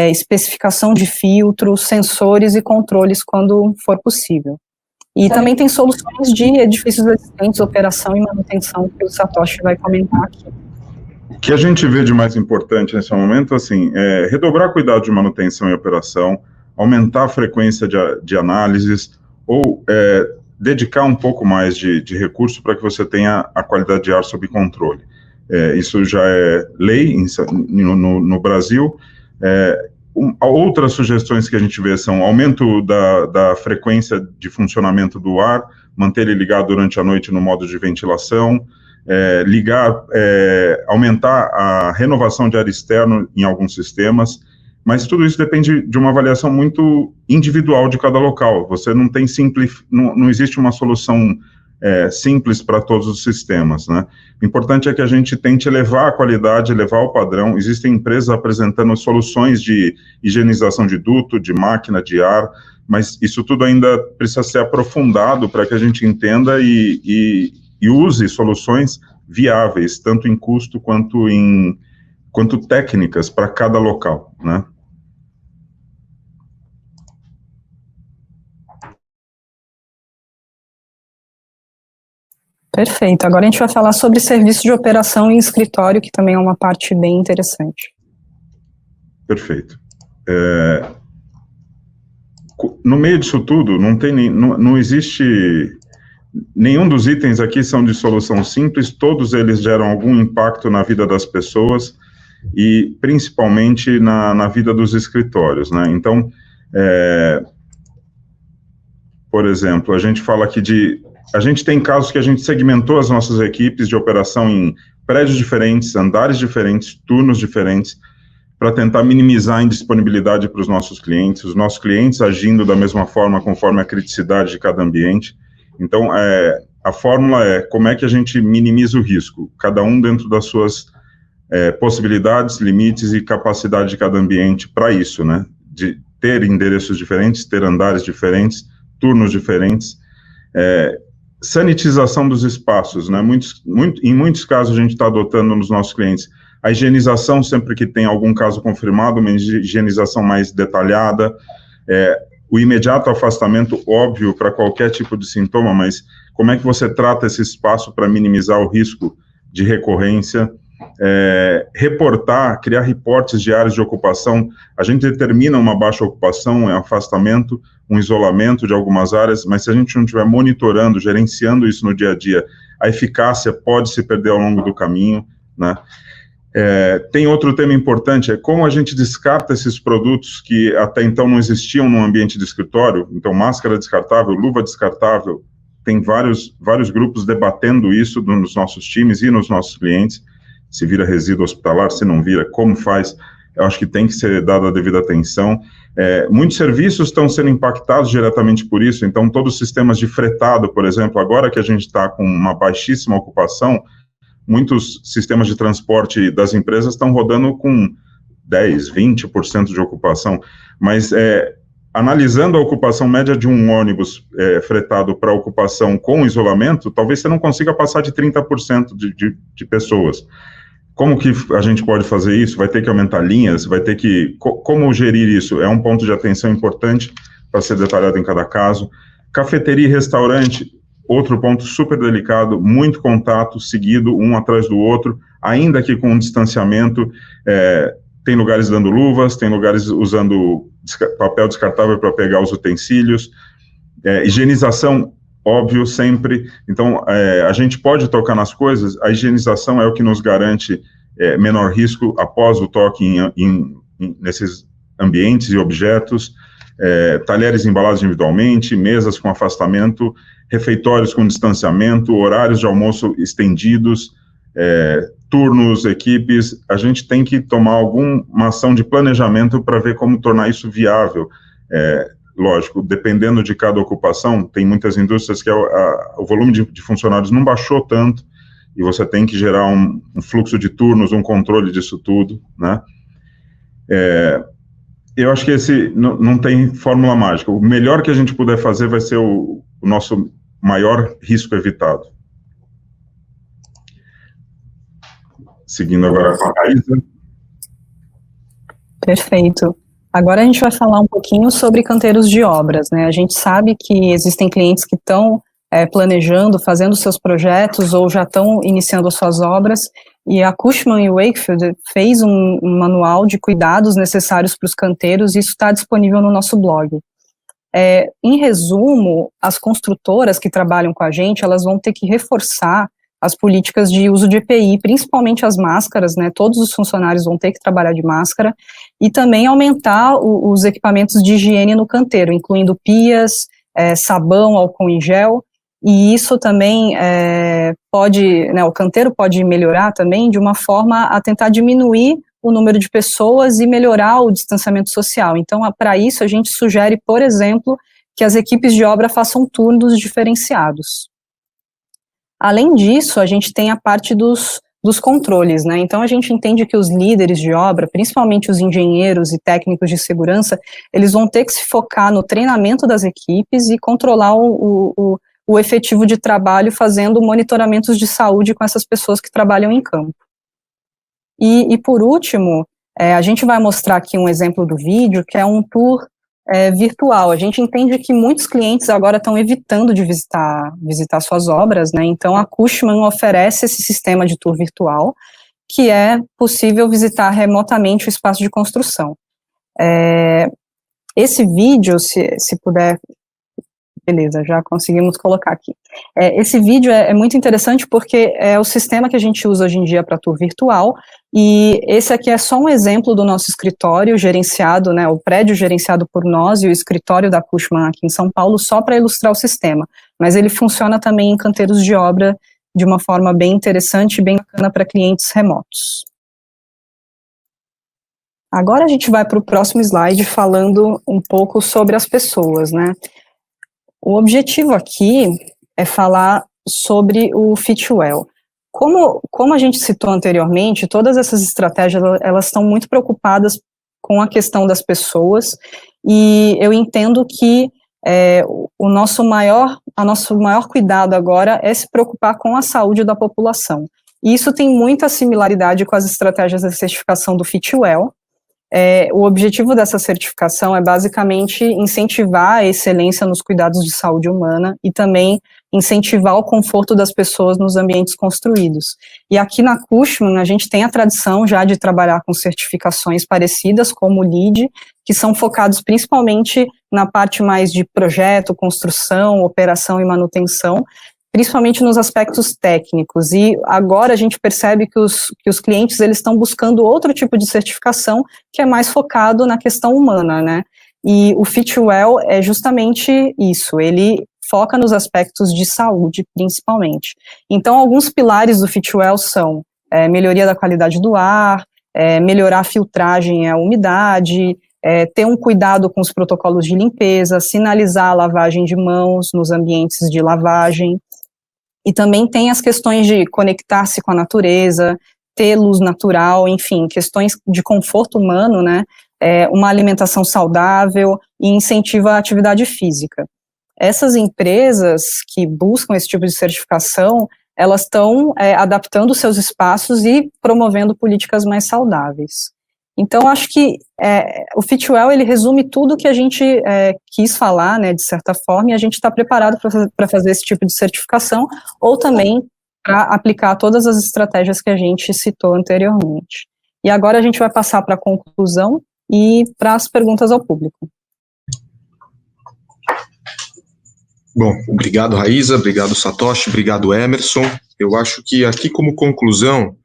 especificação de filtros, sensores e controles quando for possível. E também tem soluções de edifícios existentes, operação e manutenção, que o Satoshi vai comentar aqui. O que a gente vê de mais importante nesse momento, assim, é redobrar cuidado de manutenção e operação, aumentar a frequência de análises, ou dedicar um pouco mais de recurso para que você tenha a qualidade de ar sob controle. Isso já é lei no Brasil. Outras sugestões que a gente vê são aumento da frequência de funcionamento do ar, manter ele ligado durante a noite no modo de ventilação, aumentar a renovação de ar externo em alguns sistemas, mas tudo isso depende de uma avaliação muito individual de cada local. Você não tem não existe uma solução simples para todos os sistemas, né? O importante é que a gente tente elevar a qualidade, elevar o padrão. Existem empresas apresentando soluções de higienização de duto, de máquina, de ar, mas isso tudo ainda precisa ser aprofundado para que a gente entenda e use soluções viáveis, tanto em custo quanto técnicas para cada local, né? Perfeito. Agora a gente vai falar sobre serviço de operação em escritório, que também é uma parte bem interessante. Perfeito. No meio disso tudo, não existe... Nenhum dos itens aqui são de solução simples, todos eles geram algum impacto na vida das pessoas e principalmente na vida dos escritórios, né? Então, por exemplo, a gente fala aqui a gente tem casos que a gente segmentou as nossas equipes de operação em prédios diferentes, andares diferentes, turnos diferentes, para tentar minimizar a indisponibilidade para os nossos clientes agindo da mesma forma conforme a criticidade de cada ambiente. Então, a fórmula é como é que a gente minimiza o risco, cada um dentro das suas possibilidades, limites e capacidade de cada ambiente para isso, né? De ter endereços diferentes, ter andares diferentes, turnos diferentes, sanitização dos espaços, né? Em muitos casos a gente está adotando nos nossos clientes a higienização sempre que tem algum caso confirmado, uma higienização mais detalhada, o imediato afastamento, óbvio, para qualquer tipo de sintoma, mas como é que você trata esse espaço para minimizar o risco de recorrência, reportar, criar reportes diários de ocupação. A gente determina uma baixa ocupação, afastamento, um isolamento de algumas áreas, mas se a gente não estiver monitorando, gerenciando isso no dia a dia, a eficácia pode se perder ao longo do caminho, né? Tem outro tema importante, como a gente descarta esses produtos que até então não existiam no ambiente de escritório. Então, máscara descartável, luva descartável, tem vários grupos debatendo isso nos nossos times e nos nossos clientes, se vira resíduo hospitalar, se não vira, como faz, eu acho que tem que ser dada a devida atenção. Muitos serviços estão sendo impactados diretamente por isso, então todos os sistemas de fretado, por exemplo, agora que a gente está com uma baixíssima ocupação, muitos sistemas de transporte das empresas estão rodando com 10%, 20% de ocupação, mas analisando a ocupação média de um ônibus fretado para ocupação com isolamento, talvez você não consiga passar de 30% de pessoas. Como que a gente pode fazer isso? Vai ter que aumentar linhas? Vai ter que... Como gerir isso? É um ponto de atenção importante para ser detalhado em cada caso. Cafeteria e restaurante, outro ponto super delicado, muito contato seguido, um atrás do outro, ainda que com um distanciamento, tem lugares dando luvas, tem lugares usando papel descartável para pegar os utensílios, higienização, óbvio, sempre. Então, a gente pode tocar nas coisas, a higienização é o que nos garante menor risco após o toque nesses ambientes e objetos, talheres embalados individualmente, mesas com afastamento, refeitórios com distanciamento, horários de almoço estendidos, turnos, equipes. A gente tem que tomar alguma ação de planejamento para ver como tornar isso viável. Lógico, dependendo de cada ocupação, tem muitas indústrias que o volume de funcionários não baixou tanto, e você tem que gerar um fluxo de turnos, um controle disso tudo, né? Eu acho que esse não tem fórmula mágica. O melhor que a gente puder fazer vai ser o nosso maior risco evitado. Seguindo agora com a Raíza. Perfeito. Agora a gente vai falar um pouquinho sobre canteiros de obras, né? A gente sabe que existem clientes que estão planejando, fazendo seus projetos ou já estão iniciando as suas obras, e a Cushman & Wakefield fez um manual de cuidados necessários para os canteiros, e isso está disponível no nosso blog. Em resumo, as construtoras que trabalham com a gente, elas vão ter que reforçar as políticas de uso de EPI, principalmente as máscaras, né? Todos os funcionários vão ter que trabalhar de máscara, e também aumentar os equipamentos de higiene no canteiro, incluindo pias, sabão, álcool em gel, e isso também o canteiro pode melhorar também de uma forma a tentar diminuir o número de pessoas e melhorar o distanciamento social. Então, para isso, a gente sugere, por exemplo, que as equipes de obra façam turnos diferenciados. Além disso, a gente tem a parte dos controles, né? Então, a gente entende que os líderes de obra, principalmente os engenheiros e técnicos de segurança, eles vão ter que se focar no treinamento das equipes e controlar o efetivo de trabalho, fazendo monitoramentos de saúde com essas pessoas que trabalham em campo. E por último, a gente vai mostrar aqui um exemplo do vídeo, que é um tour virtual. A gente entende que muitos clientes agora estão evitando de visitar suas obras, né? Então a Cushman oferece esse sistema de tour virtual, que é possível visitar remotamente o espaço de construção. Esse vídeo, se puder... Beleza, já conseguimos colocar aqui. Esse vídeo é muito interessante porque é o sistema que a gente usa hoje em dia para tour virtual, e esse aqui é só um exemplo do nosso escritório gerenciado, né, o prédio gerenciado por nós e o escritório da Cushman aqui em São Paulo, só para ilustrar o sistema, mas ele funciona também em canteiros de obra de uma forma bem interessante e bem bacana para clientes remotos. Agora a gente vai para o próximo slide falando um pouco sobre as pessoas, né. O objetivo aqui é falar sobre o Fitwel. Como a gente citou anteriormente, todas essas estratégias, elas estão muito preocupadas com a questão das pessoas, e eu entendo que o nosso maior cuidado agora é se preocupar com a saúde da população. E isso tem muita similaridade com as estratégias de certificação do Fitwel. O objetivo dessa certificação é basicamente incentivar a excelência nos cuidados de saúde humana e também incentivar o conforto das pessoas nos ambientes construídos. E aqui na Cushman a gente tem a tradição já de trabalhar com certificações parecidas, como o LEED, que são focados principalmente na parte mais de projeto, construção, operação e manutenção, principalmente nos aspectos técnicos, e agora a gente percebe que os clientes eles estão buscando outro tipo de certificação que é mais focado na questão humana, né, e o Fitwel é justamente isso, ele foca nos aspectos de saúde, principalmente. Então, alguns pilares do Fitwel são melhoria da qualidade do ar, melhorar a filtragem e a umidade, ter um cuidado com os protocolos de limpeza, sinalizar a lavagem de mãos nos ambientes de lavagem, e também tem as questões de conectar-se com a natureza, ter luz natural, enfim, questões de conforto humano, né, uma alimentação saudável e incentiva a atividade física. Essas empresas que buscam esse tipo de certificação, elas estão adaptando seus espaços e promovendo políticas mais saudáveis. Então, acho que o Fitwel, ele resume tudo que a gente quis falar, né, de certa forma, e a gente está preparado para fazer esse tipo de certificação, ou também para aplicar todas as estratégias que a gente citou anteriormente. E agora a gente vai passar para a conclusão e para as perguntas ao público. Bom, obrigado, Raíza, obrigado, Satoshi, obrigado, Emerson. Eu acho que aqui, como conclusão,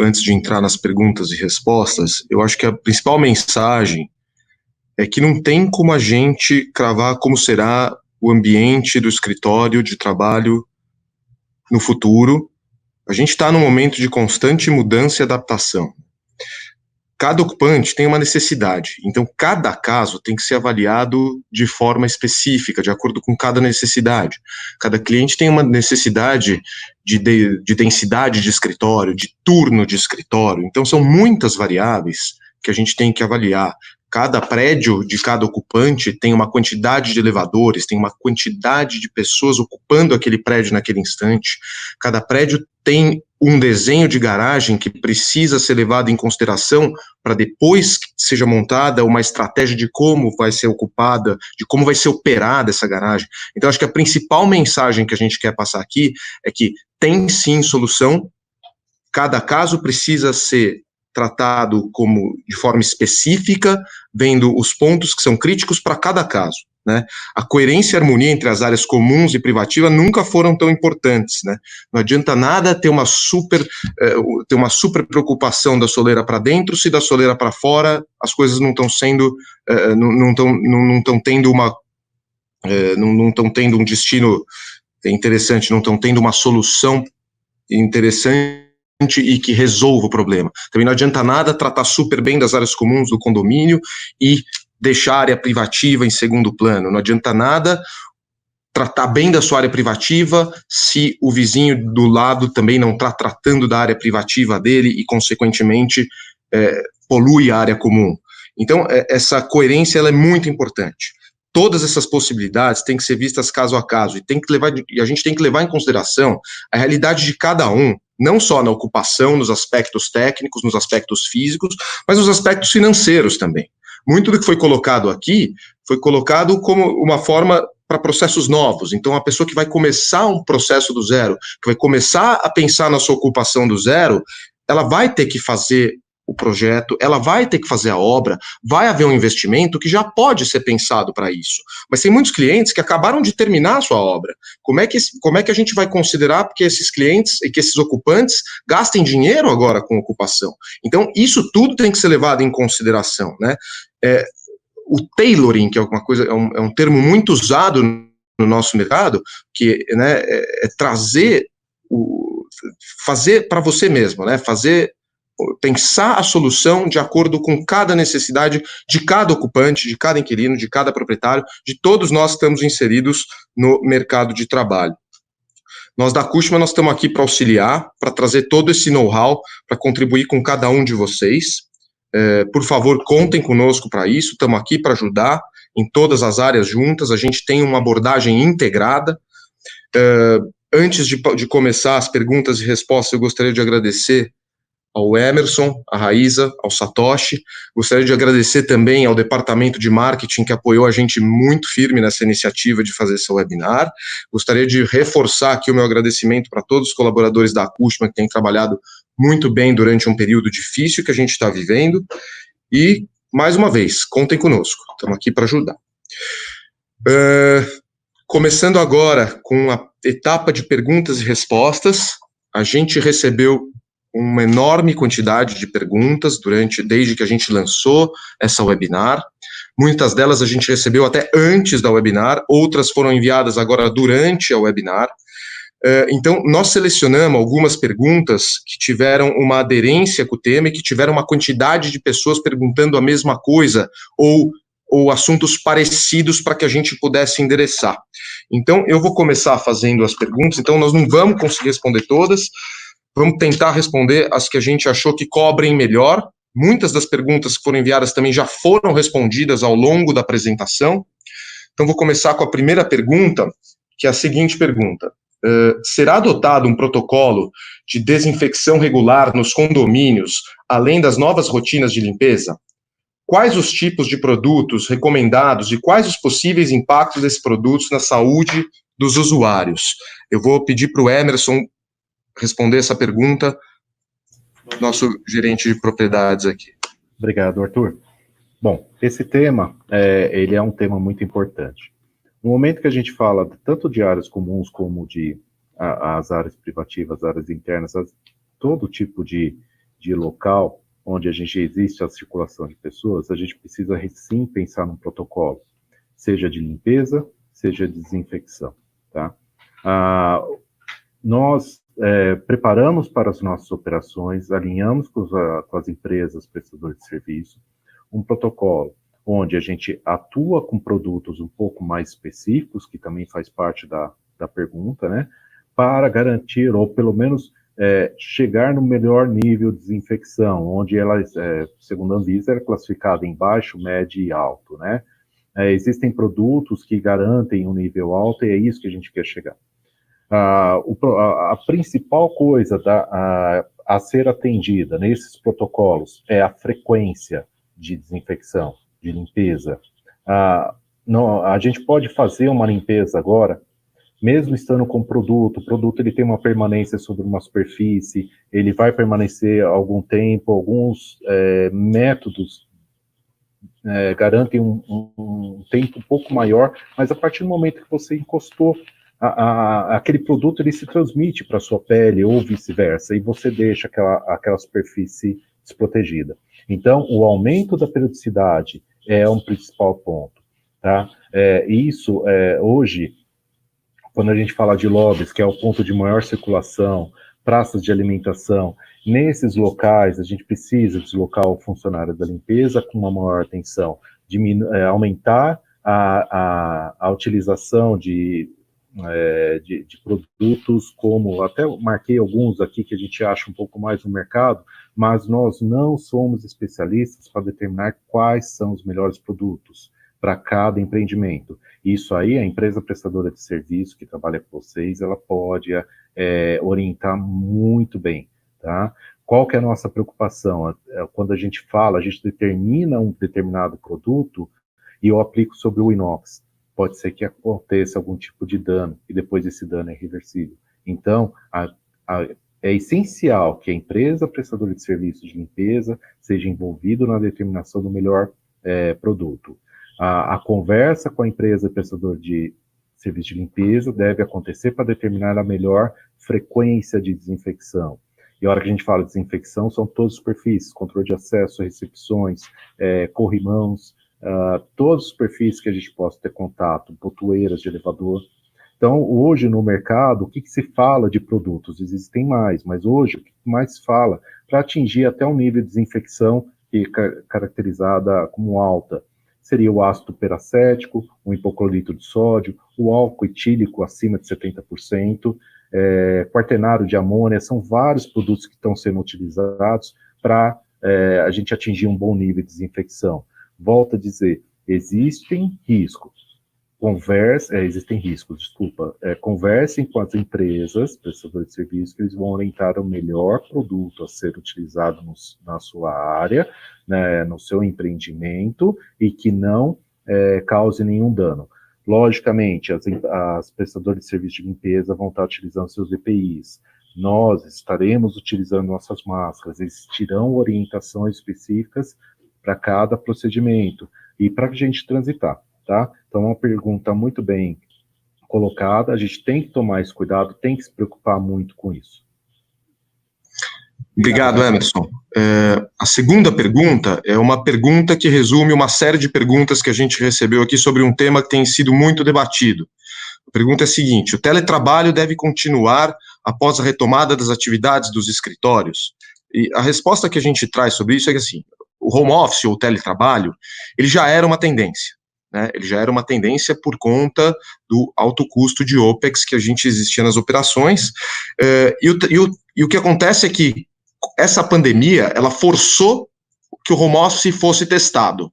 antes de entrar nas perguntas e respostas, eu acho que a principal mensagem é que não tem como a gente cravar como será o ambiente do escritório de trabalho no futuro. A gente está num momento de constante mudança e adaptação. Cada ocupante tem uma necessidade, então cada caso tem que ser avaliado de forma específica, de acordo com cada necessidade. Cada cliente tem uma necessidade de densidade de escritório, de turno de escritório, então são muitas variáveis que a gente tem que avaliar. Cada prédio de cada ocupante tem uma quantidade de elevadores, tem uma quantidade de pessoas ocupando aquele prédio naquele instante. Cada prédio tem um desenho de garagem que precisa ser levado em consideração para depois que seja montada uma estratégia de como vai ser ocupada, de como vai ser operada essa garagem. Então, acho que a principal mensagem que a gente quer passar aqui é que tem sim solução, cada caso precisa ser tratado de forma específica, vendo os pontos que são críticos para cada caso, né? A coerência e a harmonia entre as áreas comuns e privativa nunca foram tão importantes, né? Não adianta nada ter uma super preocupação da soleira para dentro, se da soleira para fora as coisas não estão sendo, não estão tendo um destino interessante, não estão tendo uma solução interessante e que resolva o problema. Também não adianta nada tratar super bem das áreas comuns do condomínio e deixar a área privativa em segundo plano. Não adianta nada tratar bem da sua área privativa se o vizinho do lado também não está tratando da área privativa dele e, consequentemente, polui a área comum. Então, essa coerência ela é muito importante. Todas essas possibilidades têm que ser vistas caso a caso e a gente tem que levar em consideração a realidade de cada um, não só na ocupação, nos aspectos técnicos, nos aspectos físicos, mas nos aspectos financeiros também. Muito do que foi colocado aqui foi colocado como uma forma para processos novos. Então, a pessoa que vai começar um processo do zero, que vai começar a pensar na sua ocupação do zero, ela vai ter que fazer o projeto, ela vai ter que fazer a obra, vai haver um investimento que já pode ser pensado para isso. Mas tem muitos clientes que acabaram de terminar a sua obra. Como é que a gente vai considerar que esses clientes e que esses ocupantes gastem dinheiro agora com ocupação? Então, isso tudo tem que ser levado em consideração, né? O tailoring, que é uma coisa, é um termo muito usado no nosso mercado, que, né, fazer para você mesmo, né? Pensar a solução de acordo com cada necessidade de cada ocupante, de cada inquilino, de cada proprietário, de todos nós que estamos inseridos no mercado de trabalho. Nós da Cushman, nós estamos aqui para auxiliar, para trazer todo esse know-how, para contribuir com cada um de vocês. Por favor, contem conosco para isso, estamos aqui para ajudar em todas as áreas juntas, a gente tem uma abordagem integrada. Antes de começar as perguntas e respostas, eu gostaria de agradecer ao Emerson, à Raíza, ao Satoshi. Gostaria de agradecer também ao departamento de marketing que apoiou a gente muito firme nessa iniciativa de fazer esse webinar. Gostaria de reforçar aqui o meu agradecimento para todos os colaboradores da Cushman que têm trabalhado muito bem durante um período difícil que a gente está vivendo. E, mais uma vez, contem conosco. Estamos aqui para ajudar. Começando agora com a etapa de perguntas e respostas, a gente recebeu uma enorme quantidade de perguntas desde que a gente lançou essa webinar. Muitas delas a gente recebeu até antes da webinar, outras foram enviadas agora durante a webinar. Então, nós selecionamos algumas perguntas que tiveram uma aderência com o tema e que tiveram uma quantidade de pessoas perguntando a mesma coisa ou assuntos parecidos para que a gente pudesse endereçar. Então, eu vou começar fazendo as perguntas, então nós não vamos conseguir responder todas. Vamos tentar responder as que a gente achou que cobrem melhor. Muitas das perguntas que foram enviadas também já foram respondidas ao longo da apresentação. Então, vou começar com a primeira pergunta, que é a seguinte pergunta. será adotado um protocolo de desinfecção regular nos condomínios, além das novas rotinas de limpeza? Quais os tipos de produtos recomendados e quais os possíveis impactos desses produtos na saúde dos usuários? Eu vou pedir para o Emerson responder essa pergunta, nosso gerente de propriedades aqui. Obrigado, Arthur. Bom, esse tema, ele é um tema muito importante. No momento que a gente fala tanto de áreas comuns como de as áreas privativas, áreas internas, todo tipo de local onde a gente existe a circulação de pessoas, a gente precisa sim pensar num protocolo, seja de limpeza, seja de desinfecção, tá? Nós preparamos para as nossas operações, alinhamos com as empresas prestadoras de serviço, um protocolo onde a gente atua com produtos um pouco mais específicos, que também faz parte da pergunta, né, para garantir, ou pelo menos chegar no melhor nível de desinfecção, onde ela, segundo a Anvisa, é classificada em baixo, médio e alto, né. Existem produtos que garantem um nível alto e é isso que a gente quer chegar. A principal coisa a ser atendida nesses protocolos é a frequência de desinfecção, de limpeza. A gente pode fazer uma limpeza agora, mesmo estando com o produto ele tem uma permanência sobre uma superfície, ele vai permanecer algum tempo, alguns métodos garantem um tempo um pouco maior, mas a partir do momento que você encostou, aquele produto ele se transmite para a sua pele ou vice-versa, e você deixa aquela superfície desprotegida. Então, o aumento da periodicidade é um principal ponto, tá? Hoje, quando a gente fala de lobbies, que é o ponto de maior circulação, praças de alimentação, nesses locais a gente precisa deslocar o funcionário da limpeza com uma maior atenção, aumentar a utilização de produtos como, até marquei alguns aqui que a gente acha um pouco mais no mercado, mas nós não somos especialistas para determinar quais são os melhores produtos para cada empreendimento. Isso aí, a empresa prestadora de serviço que trabalha com vocês, ela pode orientar muito bem, tá? Qual que é a nossa preocupação? Quando a gente determina um determinado produto e eu aplico sobre o inox, pode ser que aconteça algum tipo de dano, e depois esse dano é reversível. Então, é essencial que a empresa prestadora de serviço de limpeza seja envolvida na determinação do melhor produto. A conversa com a empresa prestadora de serviço de limpeza deve acontecer para determinar a melhor frequência de desinfecção. E a hora que a gente fala de desinfecção, são todas as superfícies, controle de acesso, recepções, corrimãos, todas as superfícies que a gente possa ter contato, botoeiras de elevador. Então, hoje no mercado, o que se fala de produtos? Existem mais, mas hoje o que mais se fala para atingir até um nível de desinfecção que é caracterizada como alta? Seria o ácido peracético, o hipoclorito de sódio, o álcool etílico acima de 70%, quaternário de amônia, são vários produtos que estão sendo utilizados para a gente atingir um bom nível de desinfecção. Volto a dizer, existem riscos, conversem com as empresas, prestadores de serviço, que eles vão orientar o melhor produto a ser utilizado na sua área, né, no seu empreendimento, e que não cause nenhum dano. Logicamente, as prestadoras de serviço de limpeza vão estar utilizando seus EPIs, nós estaremos utilizando nossas máscaras, existirão orientações específicas para cada procedimento, e para a gente transitar, tá? Então, é uma pergunta muito bem colocada, a gente tem que tomar esse cuidado, tem que se preocupar muito com isso. Obrigado, Emerson. A segunda pergunta é uma pergunta que resume uma série de perguntas que a gente recebeu aqui sobre um tema que tem sido muito debatido. A pergunta é a seguinte: o teletrabalho deve continuar após a retomada das atividades dos escritórios? E a resposta que a gente traz sobre isso é que, assim, o home office ou o teletrabalho, ele já era uma tendência, né? Ele já era uma tendência por conta do alto custo de OPEX que a gente existia nas operações, e o que acontece é que essa pandemia, ela forçou que o home office fosse testado.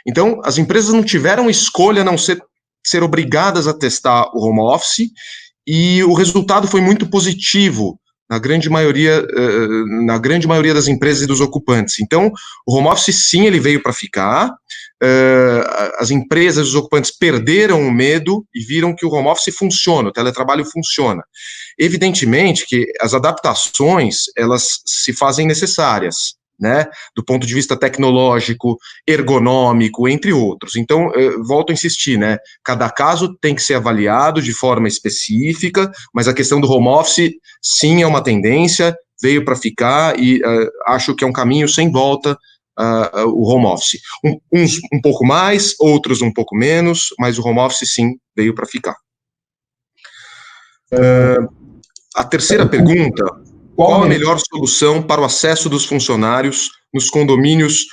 Então, as empresas não tiveram escolha a não ser obrigadas a testar o home office, e o resultado foi muito positivo na grande maioria das empresas e dos ocupantes. Então, o home office, sim, ele veio para ficar. As empresas e os ocupantes perderam o medo e viram que o home office funciona, o teletrabalho funciona. Evidentemente que as adaptações, elas se fazem necessárias, né, do ponto de vista tecnológico, ergonômico, entre outros. Então, volto a insistir, né, cada caso tem que ser avaliado de forma específica, mas a questão do home office, sim, é uma tendência, veio para ficar e acho que é um caminho sem volta o home office. Uns um pouco mais, outros um pouco menos, mas o home office, sim, veio para ficar. A terceira pergunta: qual a melhor solução para o acesso dos funcionários nos condomínios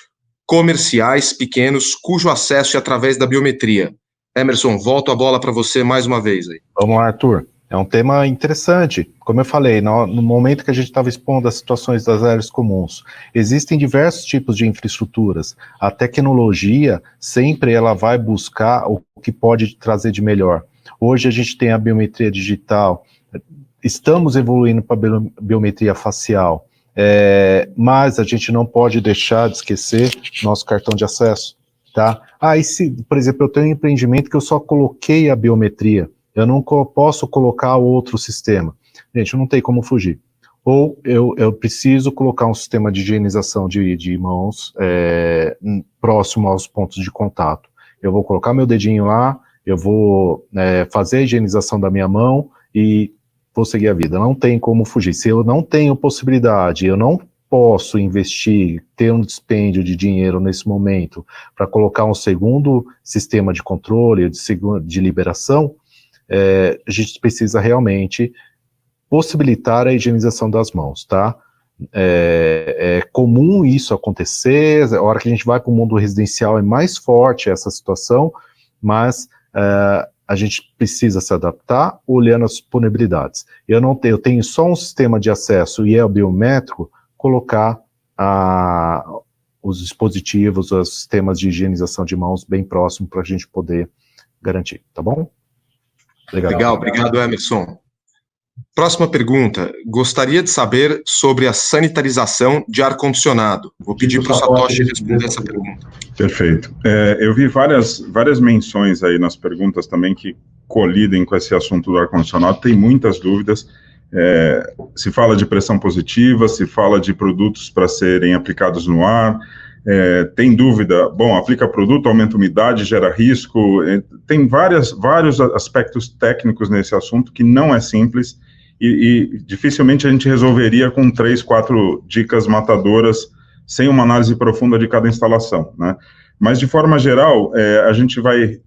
comerciais pequenos, cujo acesso é através da biometria? Emerson, volto a bola para você mais uma vez aí. Vamos lá, Arthur. É um tema interessante. Como eu falei, no momento que a gente estava expondo as situações das áreas comuns, existem diversos tipos de infraestruturas. A tecnologia sempre ela vai buscar o que pode trazer de melhor. Hoje a gente tem a biometria digital, estamos evoluindo para a biometria facial, mas a gente não pode deixar de esquecer nosso cartão de acesso, tá? E se, por exemplo, eu tenho um empreendimento que eu só coloquei a biometria, eu não posso colocar outro sistema. Gente, não tem como fugir. Ou eu preciso colocar um sistema de higienização de mãos próximo aos pontos de contato. Eu vou colocar meu dedinho lá, eu vou fazer a higienização da minha mão e vou seguir a vida. Não tem como fugir. Se eu não tenho possibilidade, eu não posso investir, ter um dispêndio de dinheiro nesse momento para colocar um segundo sistema de controle, de liberação, a gente precisa realmente possibilitar a higienização das mãos, tá? É comum isso acontecer, a hora que a gente vai para o mundo residencial é mais forte essa situação, mas a gente precisa se adaptar olhando as disponibilidades. Eu tenho só um sistema de acesso e é o biométrico, colocar os dispositivos, os sistemas de higienização de mãos bem próximo para a gente poder garantir, tá bom? Legal, obrigado, Emerson. Próxima pergunta. Gostaria de saber sobre a sanitarização de ar-condicionado. Vou pedir para o Satoshi responder essa pergunta. Perfeito. Eu vi várias menções aí nas perguntas também que colidem com esse assunto do ar-condicionado. Tem muitas dúvidas. Se fala de pressão positiva, se fala de produtos para serem aplicados no ar. Tem dúvida, aplica produto, aumenta a umidade, gera risco, tem vários aspectos técnicos nesse assunto que não é simples e dificilmente a gente resolveria com 3, 4 dicas matadoras sem uma análise profunda de cada instalação, né? Mas de forma geral, a gente vai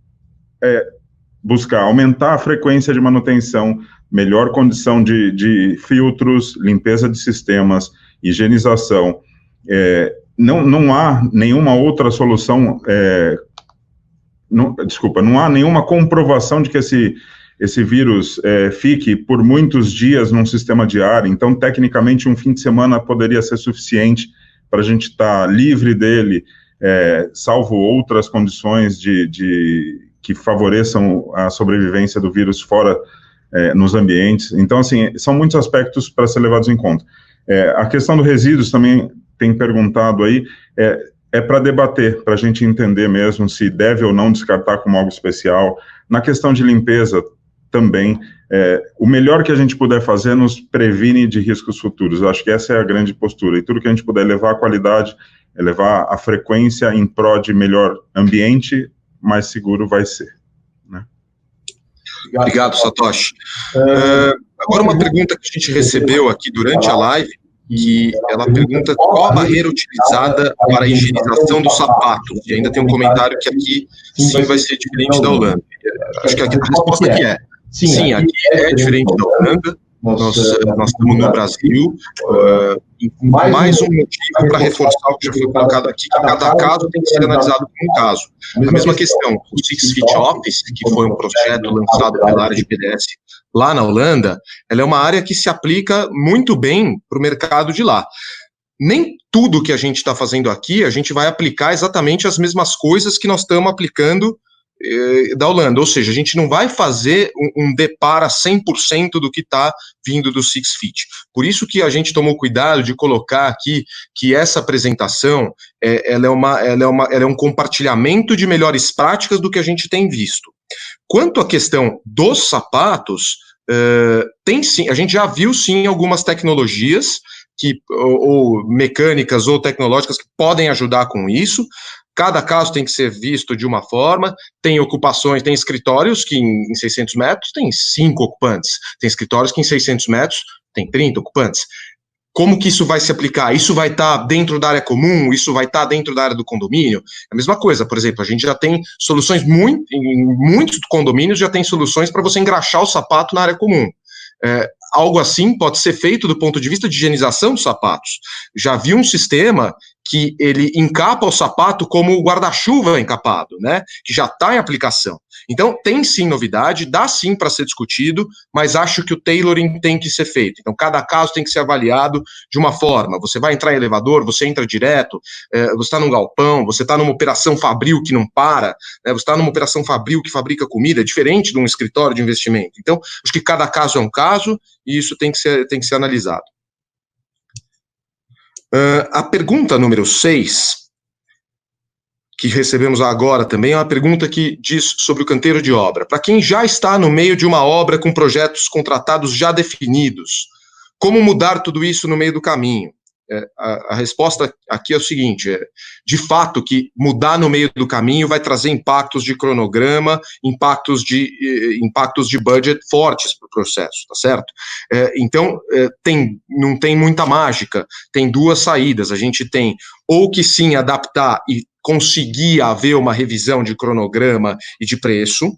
buscar aumentar a frequência de manutenção, melhor condição de filtros, limpeza de sistemas, higienização. Não há nenhuma outra solução, não há nenhuma comprovação de que esse vírus fique por muitos dias num sistema de ar, então, tecnicamente, um fim de semana poderia ser suficiente para a gente estar livre dele, salvo outras condições que favoreçam a sobrevivência do vírus fora nos ambientes. Então, assim, são muitos aspectos para ser levados em conta. A questão dos resíduos também tem perguntado aí, para debater, para a gente entender mesmo se deve ou não descartar como algo especial. Na questão de limpeza também, o melhor que a gente puder fazer nos previne de riscos futuros. Eu acho que essa é a grande postura, e tudo que a gente puder elevar a qualidade, elevar a frequência em prol de melhor ambiente, mais seguro vai ser, né? Obrigado, Satoshi. Agora uma pergunta que a gente recebeu aqui durante a live, e ela pergunta qual a barreira utilizada para a higienização do sapato, e ainda tem um comentário que aqui sim vai ser diferente da Holanda. Acho que a resposta aqui é sim, aqui é diferente da Holanda, nós estamos no Brasil, mais um motivo para reforçar o que já foi colocado aqui, que cada caso tem que ser analisado como um caso. A mesma questão, o Six Feet Office, que foi um projeto lançado pela área de PDS lá na Holanda, ela é uma área que se aplica muito bem para o mercado de lá. Nem tudo que a gente está fazendo aqui, a gente vai aplicar exatamente as mesmas coisas que nós estamos aplicando da Holanda, ou seja, a gente não vai fazer um depar a 100% do que está vindo do Six Feet. Por isso que a gente tomou cuidado de colocar aqui que essa apresentação ela é um compartilhamento de melhores práticas do que a gente tem visto. Quanto à questão dos sapatos, tem sim, a gente já viu sim algumas tecnologias ou mecânicas ou tecnológicas que podem ajudar com isso. Cada caso tem que ser visto de uma forma, tem ocupações, tem escritórios que em 600 metros tem 5 ocupantes, tem escritórios que em 600 metros tem 30 ocupantes. Como que isso vai se aplicar? Isso vai estar dentro da área comum? Isso vai estar dentro da área do condomínio? É a mesma coisa, por exemplo, a gente já tem soluções, em muitos condomínios já tem soluções para você engraxar o sapato na área comum. Algo assim pode ser feito do ponto de vista de higienização dos sapatos. Já vi um sistema que ele encapa o sapato como o guarda-chuva encapado, né? Que já está em aplicação. Então, tem sim novidade, dá sim para ser discutido, mas acho que o tailoring tem que ser feito. Então, cada caso tem que ser avaliado de uma forma. Você vai entrar em elevador, você entra direto, você está num galpão, você está numa operação fabril que não para, né? Você está numa operação fabril que fabrica comida, diferente de um escritório de investimento. Então, acho que cada caso é um caso e isso tem que ser analisado. A pergunta número 6, que recebemos agora também, é uma pergunta que diz sobre o canteiro de obra. Para quem já está no meio de uma obra com projetos contratados já definidos, como mudar tudo isso no meio do caminho? A resposta aqui é o seguinte, de fato que mudar no meio do caminho vai trazer impactos de cronograma, impactos de budget fortes para o processo, tá certo? Então, não tem muita mágica, tem duas saídas, a gente tem ou que sim adaptar e conseguir haver uma revisão de cronograma e de preço,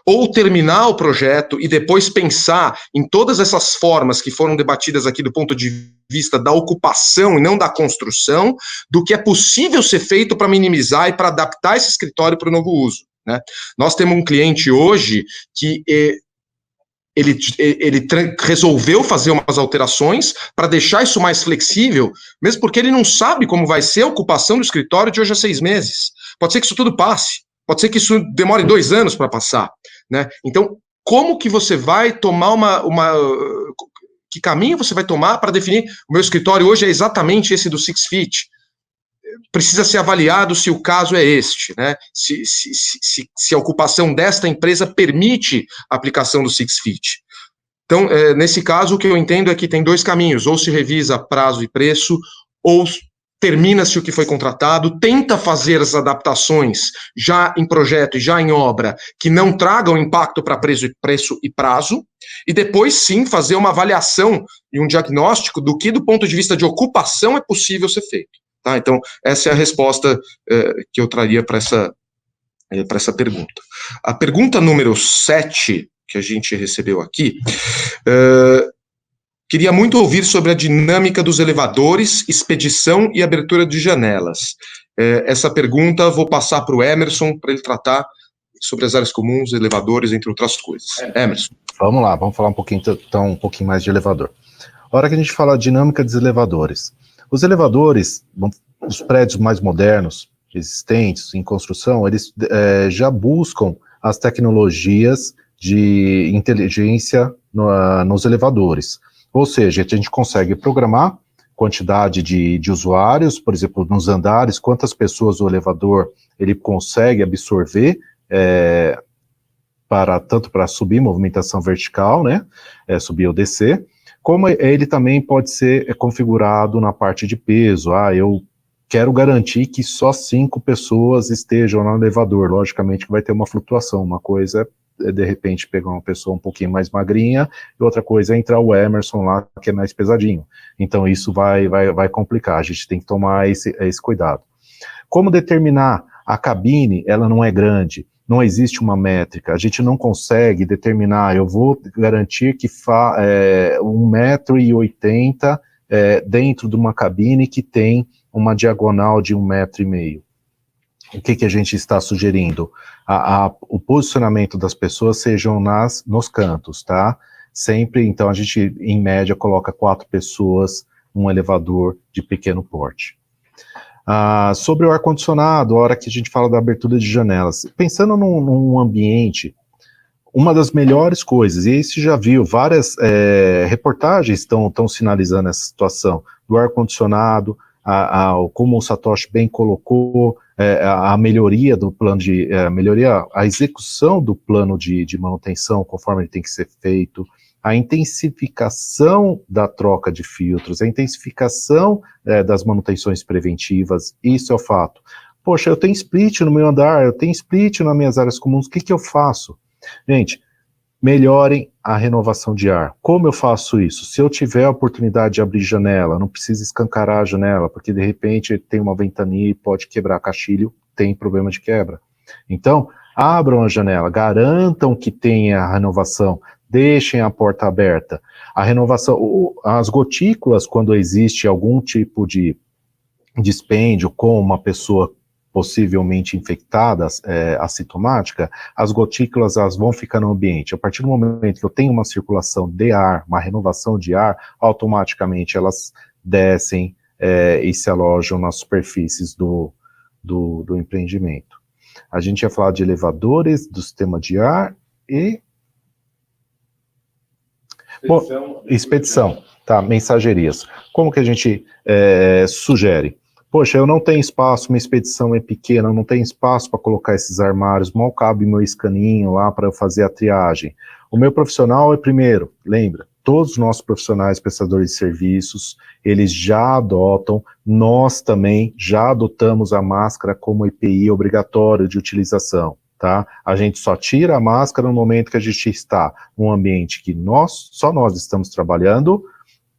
ou terminar o projeto e depois pensar em todas essas formas que foram debatidas aqui do ponto de vista da ocupação e não da construção, do que é possível ser feito para minimizar e para adaptar esse escritório para o novo uso, né? Nós temos um cliente hoje que ele resolveu fazer umas alterações para deixar isso mais flexível, mesmo porque ele não sabe como vai ser a ocupação do escritório de hoje a 6 meses. Pode ser que isso tudo passe. Pode ser que isso demore 2 anos para passar, né? Então, como que você vai tomar que caminho você vai tomar para definir? O meu escritório hoje é exatamente esse do Six Feet. Precisa ser avaliado se o caso é este, né? Se a ocupação desta empresa permite a aplicação do Six Feet. Então, nesse caso, o que eu entendo é que tem 2 caminhos: ou se revisa prazo e preço, ou termina-se o que foi contratado, tenta fazer as adaptações já em projeto e já em obra que não tragam impacto para preço e prazo, e depois sim fazer uma avaliação e um diagnóstico do que do ponto de vista de ocupação é possível ser feito. Tá? Então, essa é a resposta que eu traria para essa pergunta. A pergunta número 7 que a gente recebeu aqui, queria muito ouvir sobre a dinâmica dos elevadores, expedição e abertura de janelas. Essa pergunta vou passar para o Emerson, para ele tratar sobre as áreas comuns, elevadores, entre outras coisas. Emerson. Vamos lá, vamos falar um pouquinho mais de elevador. A hora que a gente fala dinâmica dos elevadores. Os elevadores, os prédios mais modernos, existentes em construção, eles já buscam as tecnologias de inteligência nos elevadores. Ou seja, a gente consegue programar quantidade de usuários, por exemplo, nos andares, quantas pessoas o elevador ele consegue absorver, tanto para subir, movimentação vertical, né, subir ou descer, como ele também pode ser configurado na parte de peso. Eu quero garantir que só 5 pessoas estejam no elevador. Logicamente que vai ter uma flutuação, uma coisa de repente pegar uma pessoa um pouquinho mais magrinha, e outra coisa é entrar o Emerson lá, que é mais pesadinho. Então isso vai complicar, a gente tem que tomar esse cuidado. Como determinar a cabine? Ela não é grande, não existe uma métrica, a gente não consegue determinar, eu vou garantir que 1,80 m dentro de uma cabine que tem uma diagonal de 1,5 m. O que a gente está sugerindo? O posicionamento das pessoas sejam nos cantos, tá? Sempre, então, a gente, em média, coloca 4 pessoas num elevador de pequeno porte. Sobre o ar-condicionado, a hora que a gente fala da abertura de janelas, pensando num ambiente, uma das melhores coisas, e aí você já viu, várias reportagens estão sinalizando essa situação, do ar-condicionado, como o Satoshi bem colocou, a melhoria do plano a execução do plano de manutenção, conforme ele tem que ser feito, a intensificação da troca de filtros, a intensificação das manutenções preventivas, isso é o fato. Poxa, eu tenho split no meu andar, eu tenho split nas minhas áreas comuns, o que eu faço? Gente, melhorem a renovação de ar. Como eu faço isso? Se eu tiver a oportunidade de abrir janela, não precisa escancarar a janela, porque de repente tem uma ventania e pode quebrar caixilho, tem problema de quebra. Então, abram a janela, garantam que tenha a renovação, deixem a porta aberta. A renovação, as gotículas, quando existe algum tipo de dispêndio com uma pessoa possivelmente infectada, assintomática, as gotículas elas vão ficar no ambiente. A partir do momento que eu tenho uma circulação de ar, uma renovação de ar, automaticamente elas descem e se alojam nas superfícies do empreendimento. A gente ia falar de elevadores, do sistema de ar e... Expedição, tá, mensagerias. Como que a gente sugere? Poxa, eu não tenho espaço, minha expedição é pequena, eu não tenho espaço para colocar esses armários, mal cabe meu escaninho lá para eu fazer a triagem. O meu profissional é primeiro, lembra, todos os nossos profissionais prestadores de serviços, eles já adotam, nós também já adotamos a máscara como EPI obrigatório de utilização. Tá? A gente só tira a máscara no momento que a gente está num ambiente que só nós estamos trabalhando,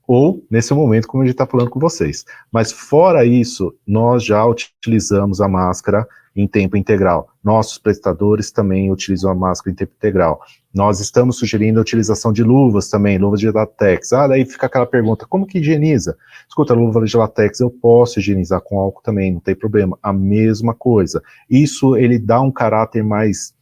ou nesse momento como a gente está falando com vocês. Mas fora isso, nós já utilizamos a máscara em tempo integral. Nossos prestadores também utilizam a máscara em tempo integral. Nós estamos sugerindo a utilização de luvas também, luvas de látex. Daí fica aquela pergunta, como que higieniza? Escuta, a luva de látex eu posso higienizar com álcool também, não tem problema. A mesma coisa. Isso, ele dá um caráter mais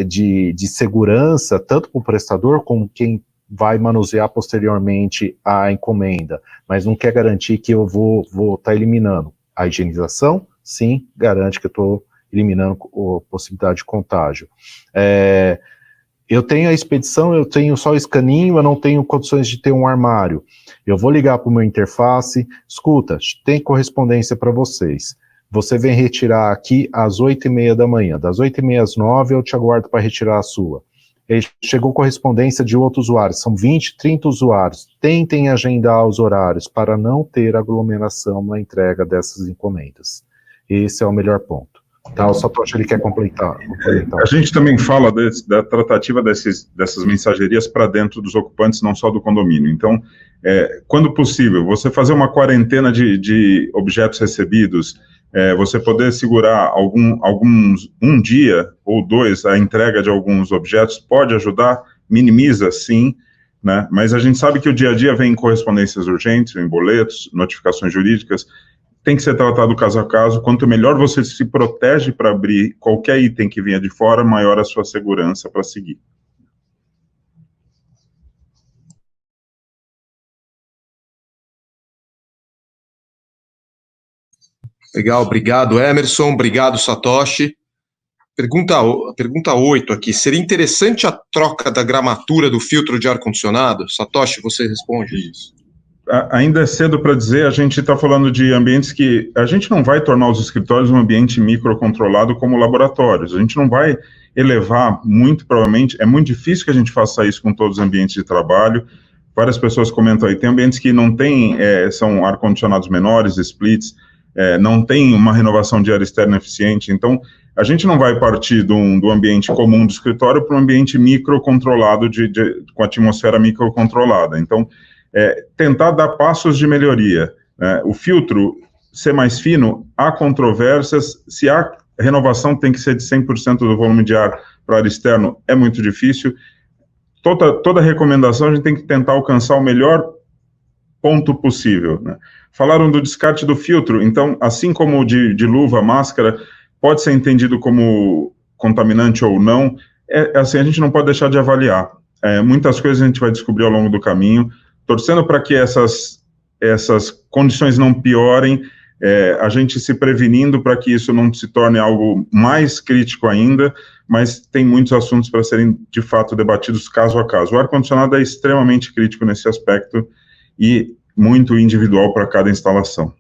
de segurança, tanto para o prestador como quem vai manusear posteriormente a encomenda, mas não quer garantir que eu vou estar eliminando. A higienização, sim, garante que eu estou eliminando a possibilidade de contágio. Eu tenho a expedição, eu tenho só o escaninho, eu não tenho condições de ter um armário. Eu vou ligar para o meu interface, escuta, tem correspondência para vocês. Você vem retirar aqui às 8h30 da manhã, das 8h30 às 9h eu te aguardo para retirar a sua. Chegou correspondência de outros usuários, são 20, 30 usuários, tentem agendar os horários para não ter aglomeração na entrega dessas encomendas. Esse é o melhor ponto. Tá, o Satoshi ele quer complementar. A gente também fala da tratativa dessas mensagerias para dentro dos ocupantes, não só do condomínio. Então, quando possível, você fazer uma quarentena de objetos recebidos, você poder segurar um dia ou dois a entrega de alguns objetos pode ajudar, minimiza sim, né? Mas a gente sabe que o dia a dia vem em correspondências urgentes, em boletos, notificações jurídicas, tem que ser tratado caso a caso. Quanto melhor você se protege para abrir qualquer item que venha de fora, maior a sua segurança para seguir. Legal, obrigado Emerson, obrigado Satoshi. Pergunta 8 aqui, seria interessante a troca da gramatura do filtro de ar-condicionado? Satoshi, você responde isso. Ainda é cedo para dizer, a gente está falando de ambientes que a gente não vai tornar os escritórios um ambiente microcontrolado como laboratórios, a gente não vai elevar, muito provavelmente, é muito difícil que a gente faça isso com todos os ambientes de trabalho. Várias pessoas comentam aí, tem ambientes que não tem, são ar-condicionados menores, splits, não tem uma renovação de ar externo eficiente, então a gente não vai partir do ambiente comum do escritório para um ambiente microcontrolado, com atmosfera microcontrolada. Então, tentar dar passos de melhoria. O filtro ser mais fino, há controvérsias, se a renovação tem que ser de 100% do volume de ar para ar externo, é muito difícil. Toda recomendação a gente tem que tentar alcançar o melhor ponto possível, né? Falaram do descarte do filtro, então, assim como o de luva, máscara, pode ser entendido como contaminante ou não, assim, a gente não pode deixar de avaliar. Muitas coisas a gente vai descobrir ao longo do caminho, torcendo para que essas condições não piorem, a gente se prevenindo para que isso não se torne algo mais crítico ainda, mas tem muitos assuntos para serem, de fato, debatidos caso a caso. O ar-condicionado é extremamente crítico nesse aspecto e muito individual para cada instalação.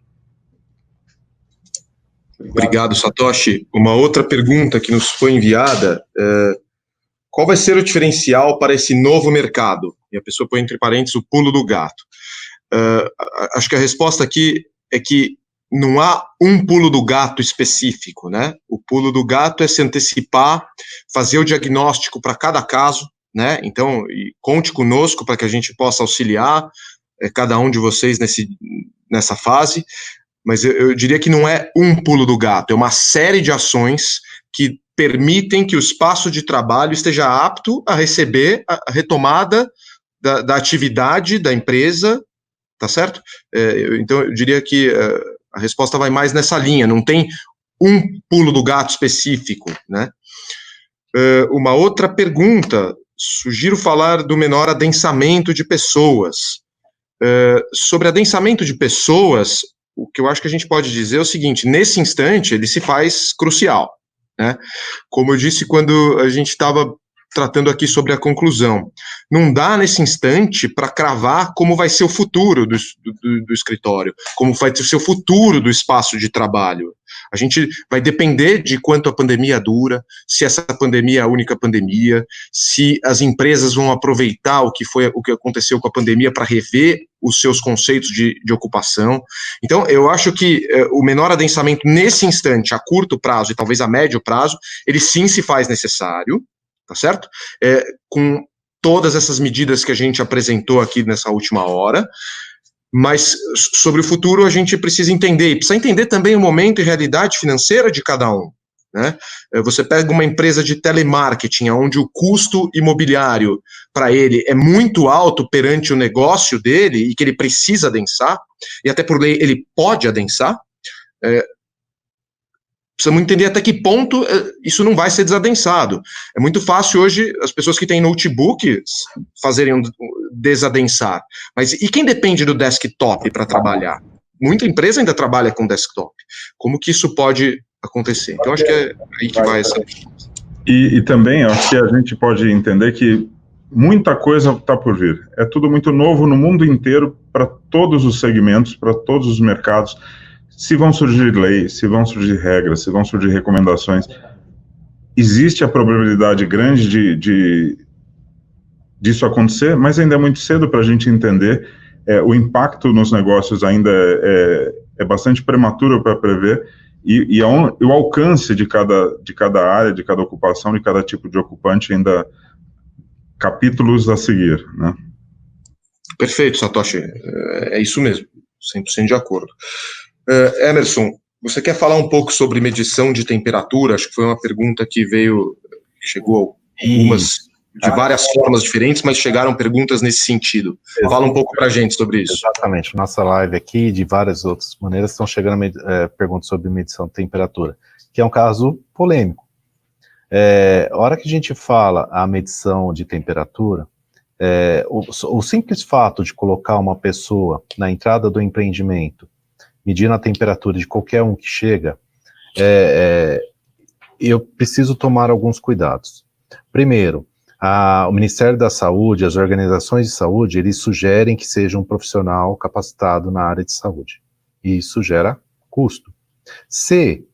Obrigado, Satoshi. Uma outra pergunta que nos foi enviada, qual vai ser o diferencial para esse novo mercado? E a pessoa põe entre parênteses o pulo do gato. Acho que a resposta aqui é que não há um pulo do gato específico, né? O pulo do gato é se antecipar, fazer o diagnóstico para cada caso, né? Então, conte conosco para que a gente possa auxiliar cada um de vocês nessa fase, mas eu diria que não é um pulo do gato, é uma série de ações que permitem que o espaço de trabalho esteja apto a receber a retomada da atividade da empresa, tá certo? Então, eu diria que a resposta vai mais nessa linha, não tem um pulo do gato específico, né? Uma outra pergunta, sugiro falar do menor adensamento de pessoas. Sobre adensamento de pessoas, o que eu acho que a gente pode dizer é o seguinte, nesse instante ele se faz crucial, né? Como eu disse quando a gente estava tratando aqui sobre a conclusão, não dá nesse instante para cravar como vai ser o futuro do escritório, como vai ser o futuro do espaço de trabalho. A gente vai depender de quanto a pandemia dura, se essa pandemia é a única pandemia, se as empresas vão aproveitar o que aconteceu com a pandemia para rever os seus conceitos de ocupação. Então, eu acho que o menor adensamento nesse instante, a curto prazo e talvez a médio prazo, ele sim se faz necessário, tá certo? Com todas essas medidas que a gente apresentou aqui nessa última hora, mas sobre o futuro a gente precisa entender, e precisa entender também o momento e realidade financeira de cada um, né? Você pega uma empresa de telemarketing, onde o custo imobiliário para ele é muito alto perante o negócio dele, e que ele precisa adensar, e até por lei ele pode adensar, precisamos entender até que ponto isso não vai ser desadensado. É muito fácil hoje as pessoas que têm notebook fazerem desadensar. Mas e quem depende do desktop para trabalhar? Muita empresa ainda trabalha com desktop. Como que isso pode acontecer? Então, acho que é aí que vai essa... E também, acho que a gente pode entender que muita coisa está por vir. É tudo muito novo no mundo inteiro, para todos os segmentos, para todos os mercados. Se vão surgir leis, se vão surgir regras, se vão surgir recomendações, existe a probabilidade grande disso acontecer, mas ainda é muito cedo para a gente entender. O impacto nos negócios ainda é bastante prematuro para prever, e o alcance de cada área, de cada ocupação, de cada tipo de ocupante, ainda capítulos a seguir, né? Perfeito, Satoshi, é isso mesmo, 100% de acordo. Emerson, você quer falar um pouco sobre medição de temperatura? Acho que foi uma pergunta que chegou algumas de várias formas diferentes, mas chegaram perguntas nesse sentido. Fala um pouco para a gente sobre isso. Exatamente, nossa live aqui, de várias outras maneiras, estão chegando perguntas sobre medição de temperatura, que é um caso polêmico. A hora que a gente fala a medição de temperatura, o simples fato de colocar uma pessoa na entrada do empreendimento, medindo a temperatura de qualquer um que chega, eu preciso tomar alguns cuidados. Primeiro, o Ministério da Saúde, as organizações de saúde, eles sugerem que seja um profissional capacitado na área de saúde. E isso gera custo. Se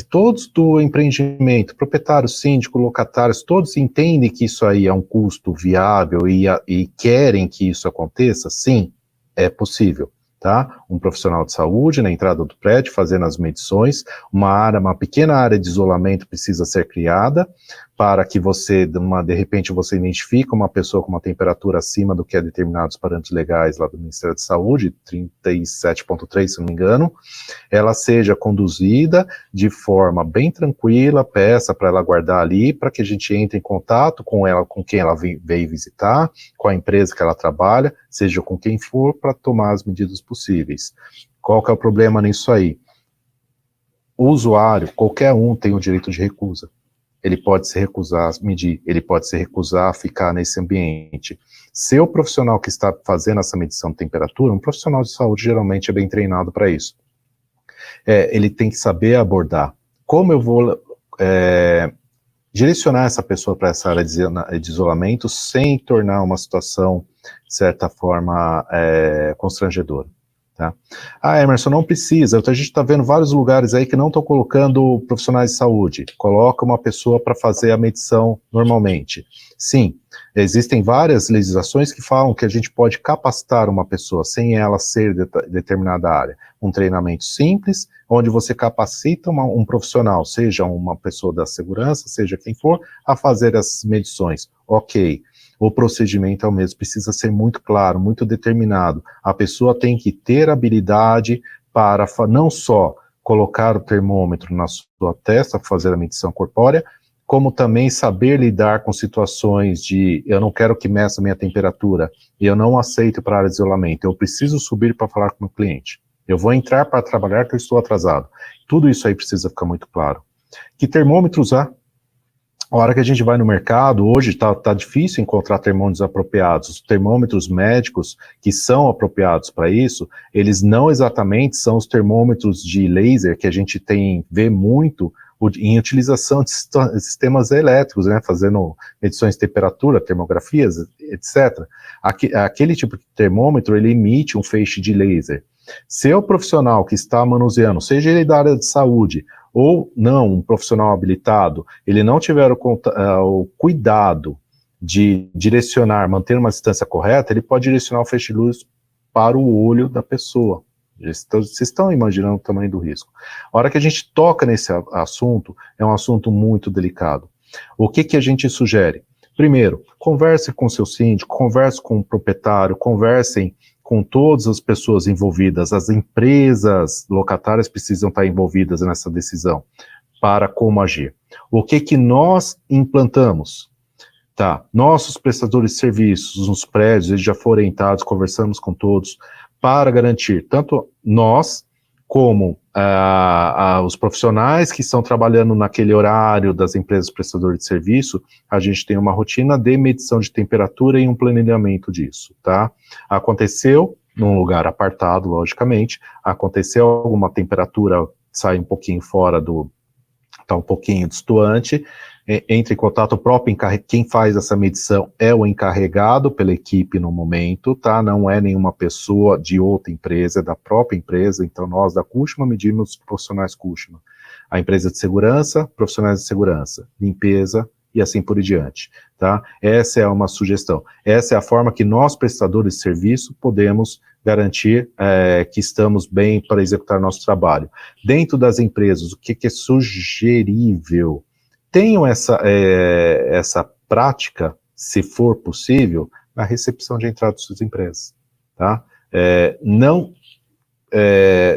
todos do empreendimento, proprietários, síndicos, locatários, todos entendem que isso aí é um custo viável e querem que isso aconteça, sim, é possível. Tá? Um profissional de saúde na entrada do prédio, fazendo as medições, uma pequena área de isolamento precisa ser criada, para que de repente você identifique uma pessoa com uma temperatura acima do que é determinados parâmetros legais lá do Ministério da Saúde, 37,3, se não me engano, ela seja conduzida de forma bem tranquila, peça para ela guardar ali, para que a gente entre em contato com ela, com quem ela veio visitar, com a empresa que ela trabalha, seja com quem for, para tomar as medidas possíveis. Qual que é o problema nisso aí? O usuário, qualquer um, tem o direito de recusa. Ele pode se recusar a medir, ele pode se recusar a ficar nesse ambiente. Se o profissional que está fazendo essa medição de temperatura, um profissional de saúde geralmente é bem treinado para isso. ele tem que saber abordar. Como eu vou direcionar essa pessoa para essa área de isolamento sem tornar uma situação, de certa forma, constrangedora. Tá? Emerson, não precisa, a gente está vendo vários lugares aí que não estão colocando profissionais de saúde, coloca uma pessoa para fazer a medição normalmente. Sim, existem várias legislações que falam que a gente pode capacitar uma pessoa sem ela ser de determinada área. Um treinamento simples, onde você capacita um profissional, seja uma pessoa da segurança, seja quem for, a fazer as medições. Ok. O procedimento é o mesmo, precisa ser muito claro, muito determinado. A pessoa tem que ter habilidade para não só colocar o termômetro na sua testa, fazer a medição corpórea, como também saber lidar com situações de eu não quero que meça minha temperatura, e eu não aceito para a área de isolamento, eu preciso subir para falar com o meu cliente. Eu vou entrar para trabalhar que eu estou atrasado. Tudo isso aí precisa ficar muito claro. Que termômetro usar? A hora que a gente vai no mercado, hoje tá difícil encontrar termômetros apropriados. Os termômetros médicos que são apropriados para isso, eles não exatamente são os termômetros de laser que a gente vê muito em utilização de sistemas elétricos, né, fazendo medições de temperatura, termografias, etc. Aquele tipo de termômetro, ele emite um feixe de laser. Se o profissional que está manuseando, seja ele da área de saúde, ou não, um profissional habilitado, ele não tiver o cuidado de direcionar, manter uma distância correta, ele pode direcionar o feixe de luz para o olho da pessoa. Vocês estão imaginando o tamanho do risco. A hora que a gente toca nesse assunto, é um assunto muito delicado. O que a gente sugere? Primeiro, converse com o seu síndico, converse com o proprietário, conversem com todas as pessoas envolvidas, as empresas locatárias precisam estar envolvidas nessa decisão para como agir. O que nós implantamos? Tá, nossos prestadores de serviços nos prédios, eles já foram orientados, conversamos com todos, para garantir tanto nós, como os profissionais que estão trabalhando naquele horário das empresas prestadoras de serviço, a gente tem uma rotina de medição de temperatura e um planejamento disso, tá? Aconteceu num lugar apartado, logicamente, aconteceu alguma temperatura, sai um pouquinho fora tá um pouquinho distoante, entre em contato, o próprio quem faz essa medição é o encarregado pela equipe no momento, tá? Não é nenhuma pessoa de outra empresa, é da própria empresa, então nós da Cushman medimos os profissionais Cushman. A empresa de segurança, profissionais de segurança, limpeza e assim por diante, tá? Essa é uma sugestão. Essa é a forma que nós, prestadores de serviço, podemos garantir que estamos bem para executar nosso trabalho. Dentro das empresas, o que é sugerível? Tenham essa prática, se for possível, na recepção de entrada das suas empresas, tá?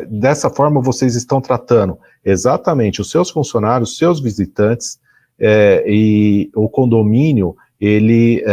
Dessa forma, vocês estão tratando exatamente os seus funcionários, os seus visitantes, e o condomínio, ele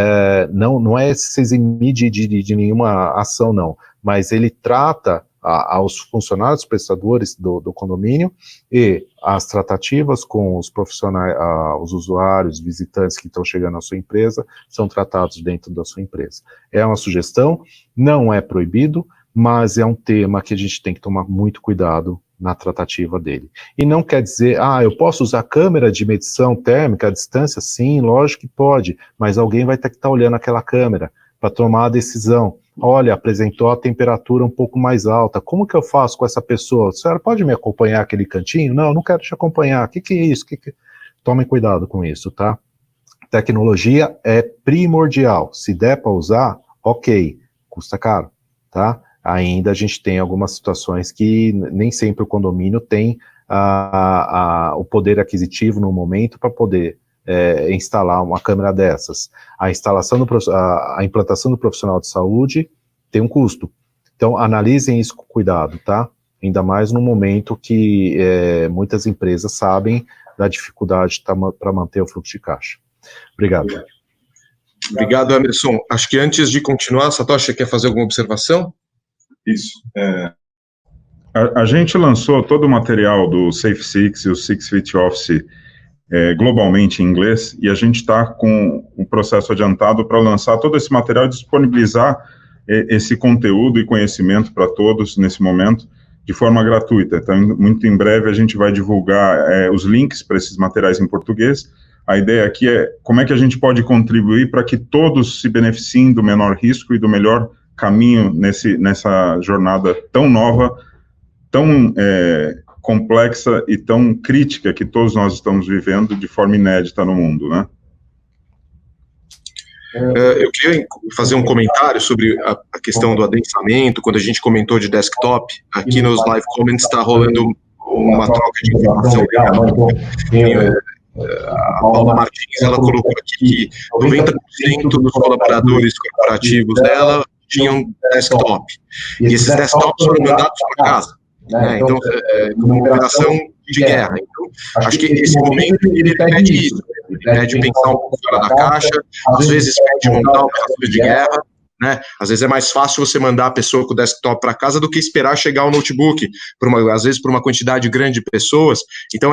não é se eximir de nenhuma ação, não, mas ele trata aos funcionários prestadores do condomínio e as tratativas com os profissionais, os usuários, visitantes que estão chegando à sua empresa, são tratados dentro da sua empresa. É uma sugestão, não é proibido, mas é um tema que a gente tem que tomar muito cuidado na tratativa dele. E não quer dizer, eu posso usar câmera de medição térmica à distância? Sim, lógico que pode, mas alguém vai ter que estar olhando aquela câmera para tomar a decisão. Olha, apresentou a temperatura um pouco mais alta, como que eu faço com essa pessoa? A senhora pode me acompanhar aquele cantinho? Não, não quero te acompanhar, o que é isso? Tomem cuidado com isso, tá? Tecnologia é primordial, se der para usar, ok, custa caro, tá? Ainda a gente tem algumas situações que nem sempre o condomínio tem o poder aquisitivo no momento para poder instalar uma câmera dessas. A implantação do profissional de saúde tem um custo. Então, analisem isso com cuidado, tá? Ainda mais no momento que muitas empresas sabem da dificuldade para manter o fluxo de caixa. Obrigado. Obrigado, Emerson. Acho que antes de continuar, Satoshi, quer fazer alguma observação? Isso. A gente lançou todo o material do Safe Six e o Six Feet Office globalmente em inglês, e a gente está com um processo adiantado para lançar todo esse material e disponibilizar esse conteúdo e conhecimento para todos nesse momento, de forma gratuita. Então, muito em breve a gente vai divulgar os links para esses materiais em português. A ideia aqui é como é que a gente pode contribuir para que todos se beneficiem do menor risco e do melhor caminho nessa jornada tão nova, tão complexa e tão crítica que todos nós estamos vivendo de forma inédita no mundo, né? Eu queria fazer um comentário sobre a questão do adensamento. Quando a gente comentou de desktop, aqui nos live comments está rolando uma troca de informação legal. A Paula Martins, ela colocou aqui que 90% dos colaboradores corporativos dela tinham desktop. E esses desktops foram mandados para casa. Então, uma operação de guerra. Então, acho que esse momento ele pede isso. Ele pede pensar um pouco fora da caixa, às vezes pede montar operações de guerra, né? Às vezes é mais fácil você mandar a pessoa com o desktop para casa do que esperar chegar o notebook, às vezes por uma quantidade grande de pessoas. Então,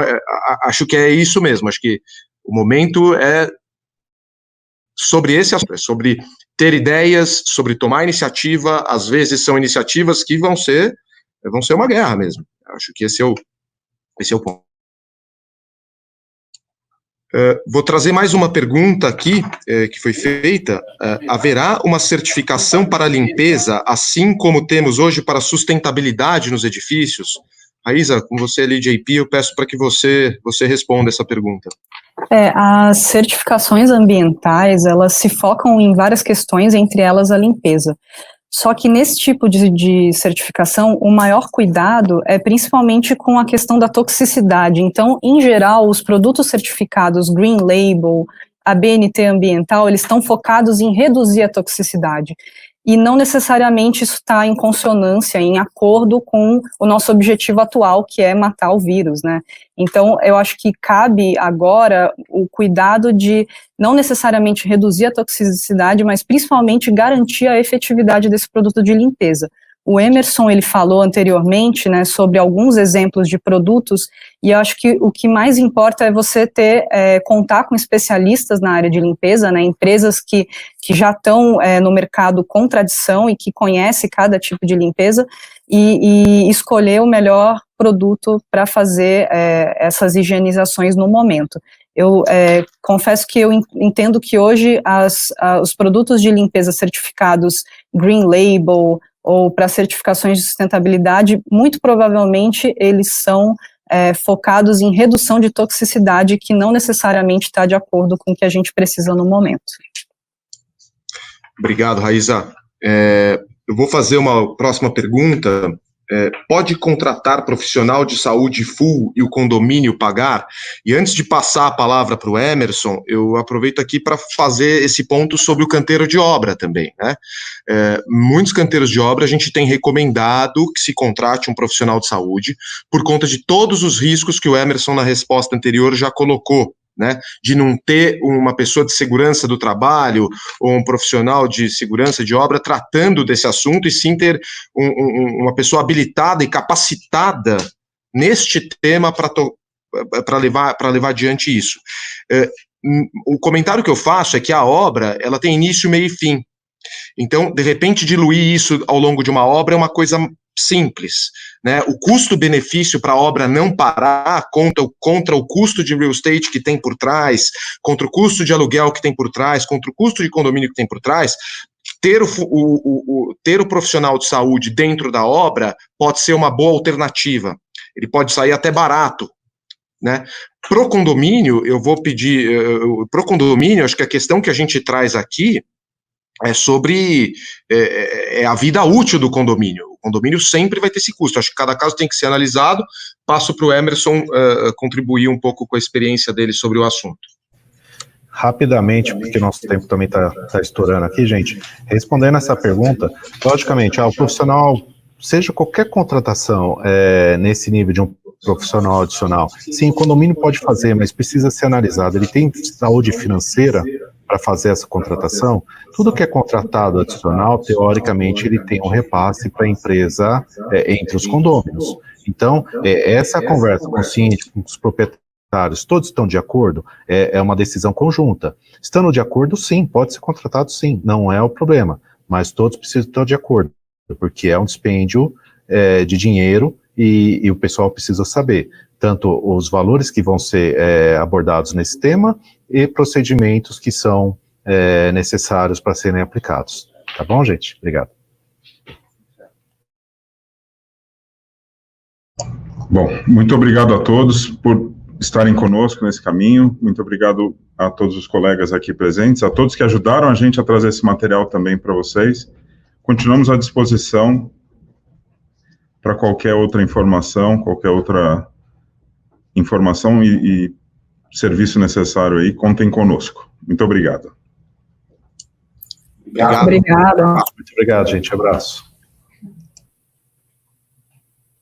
acho que é isso mesmo. Acho que o momento é sobre esse assunto, é sobre ter ideias, sobre tomar iniciativa. Às vezes são iniciativas que vão ser uma guerra mesmo. Acho que esse é o ponto. Vou trazer mais uma pergunta aqui, que foi feita. Haverá uma certificação para a limpeza, assim como temos hoje para a sustentabilidade nos edifícios? Raíza, com você ali, JP, eu peço para que você responda essa pergunta. As certificações ambientais, elas se focam em várias questões, entre elas a limpeza. Só que nesse tipo de certificação, o maior cuidado é principalmente com a questão da toxicidade. Então, em geral, os produtos certificados Green Label, a BNT ambiental, eles estão focados em reduzir a toxicidade. E não necessariamente isso está em consonância, em acordo com o nosso objetivo atual, que é matar o vírus, né? Então, eu acho que cabe agora o cuidado de não necessariamente reduzir a toxicidade, mas principalmente garantir a efetividade desse produto de limpeza. O Emerson, ele falou anteriormente, né, sobre alguns exemplos de produtos, e eu acho que o que mais importa é você contar com especialistas na área de limpeza, né, empresas que já estão no mercado com tradição e que conhecem cada tipo de limpeza, e escolher o melhor produto para fazer essas higienizações no momento. Eu confesso que eu entendo que hoje os produtos de limpeza certificados Green Label ou para certificações de sustentabilidade, muito provavelmente eles são focados em redução de toxicidade, que não necessariamente está de acordo com o que a gente precisa no momento. Obrigado, Raíza. Eu vou fazer uma próxima pergunta. Pode contratar profissional de saúde full e o condomínio pagar? E antes de passar a palavra para o Emerson, eu aproveito aqui para fazer esse ponto sobre o canteiro de obra também, né? Muitos canteiros de obra a gente tem recomendado que se contrate um profissional de saúde por conta de todos os riscos que o Emerson na resposta anterior já colocou, né, de não ter uma pessoa de segurança do trabalho ou um profissional de segurança de obra tratando desse assunto, e sim ter uma pessoa habilitada e capacitada neste tema para levar adiante isso. O comentário que eu faço é que a obra ela tem início, meio e fim. Então, de repente, diluir isso ao longo de uma obra é uma coisa simples, né? O custo-benefício para a obra não parar contra o custo de real estate que tem por trás, contra o custo de aluguel que tem por trás, contra o custo de condomínio que tem por trás, ter o profissional de saúde dentro da obra pode ser uma boa alternativa. Ele pode sair até barato, né? Pro condomínio, eu vou pedir, pro condomínio, acho que a questão que a gente traz aqui é sobre a vida útil do condomínio. O condomínio sempre vai ter esse custo. Acho que cada caso tem que ser analisado. Passo para o Emerson contribuir um pouco com a experiência dele sobre o assunto. Rapidamente, porque nosso tempo também está estourando aqui, gente. Respondendo essa pergunta, logicamente, o profissional, seja qualquer contratação nesse nível de um profissional adicional, sim, o condomínio pode fazer, mas precisa ser analisado. Ele tem saúde financeira para fazer essa contratação? Tudo que é contratado adicional, teoricamente, ele tem um repasse para a empresa entre os condôminos. Então, essa conversa com o síndico, com os proprietários, todos estão de acordo? É uma decisão conjunta. Estando de acordo, sim, pode ser contratado, sim, não é o problema, mas todos precisam estar de acordo, porque é um dispêndio de dinheiro e o pessoal precisa saber tanto os valores que vão ser abordados nesse tema e procedimentos que são necessários para serem aplicados. Tá bom, gente? Obrigado. Bom, muito obrigado a todos por estarem conosco nesse caminho, muito obrigado a todos os colegas aqui presentes, a todos que ajudaram a gente a trazer esse material também para vocês. Continuamos à disposição para qualquer outra informação e serviço necessário aí, contem conosco. Muito obrigado. Obrigada. Muito obrigado, gente. Abraço.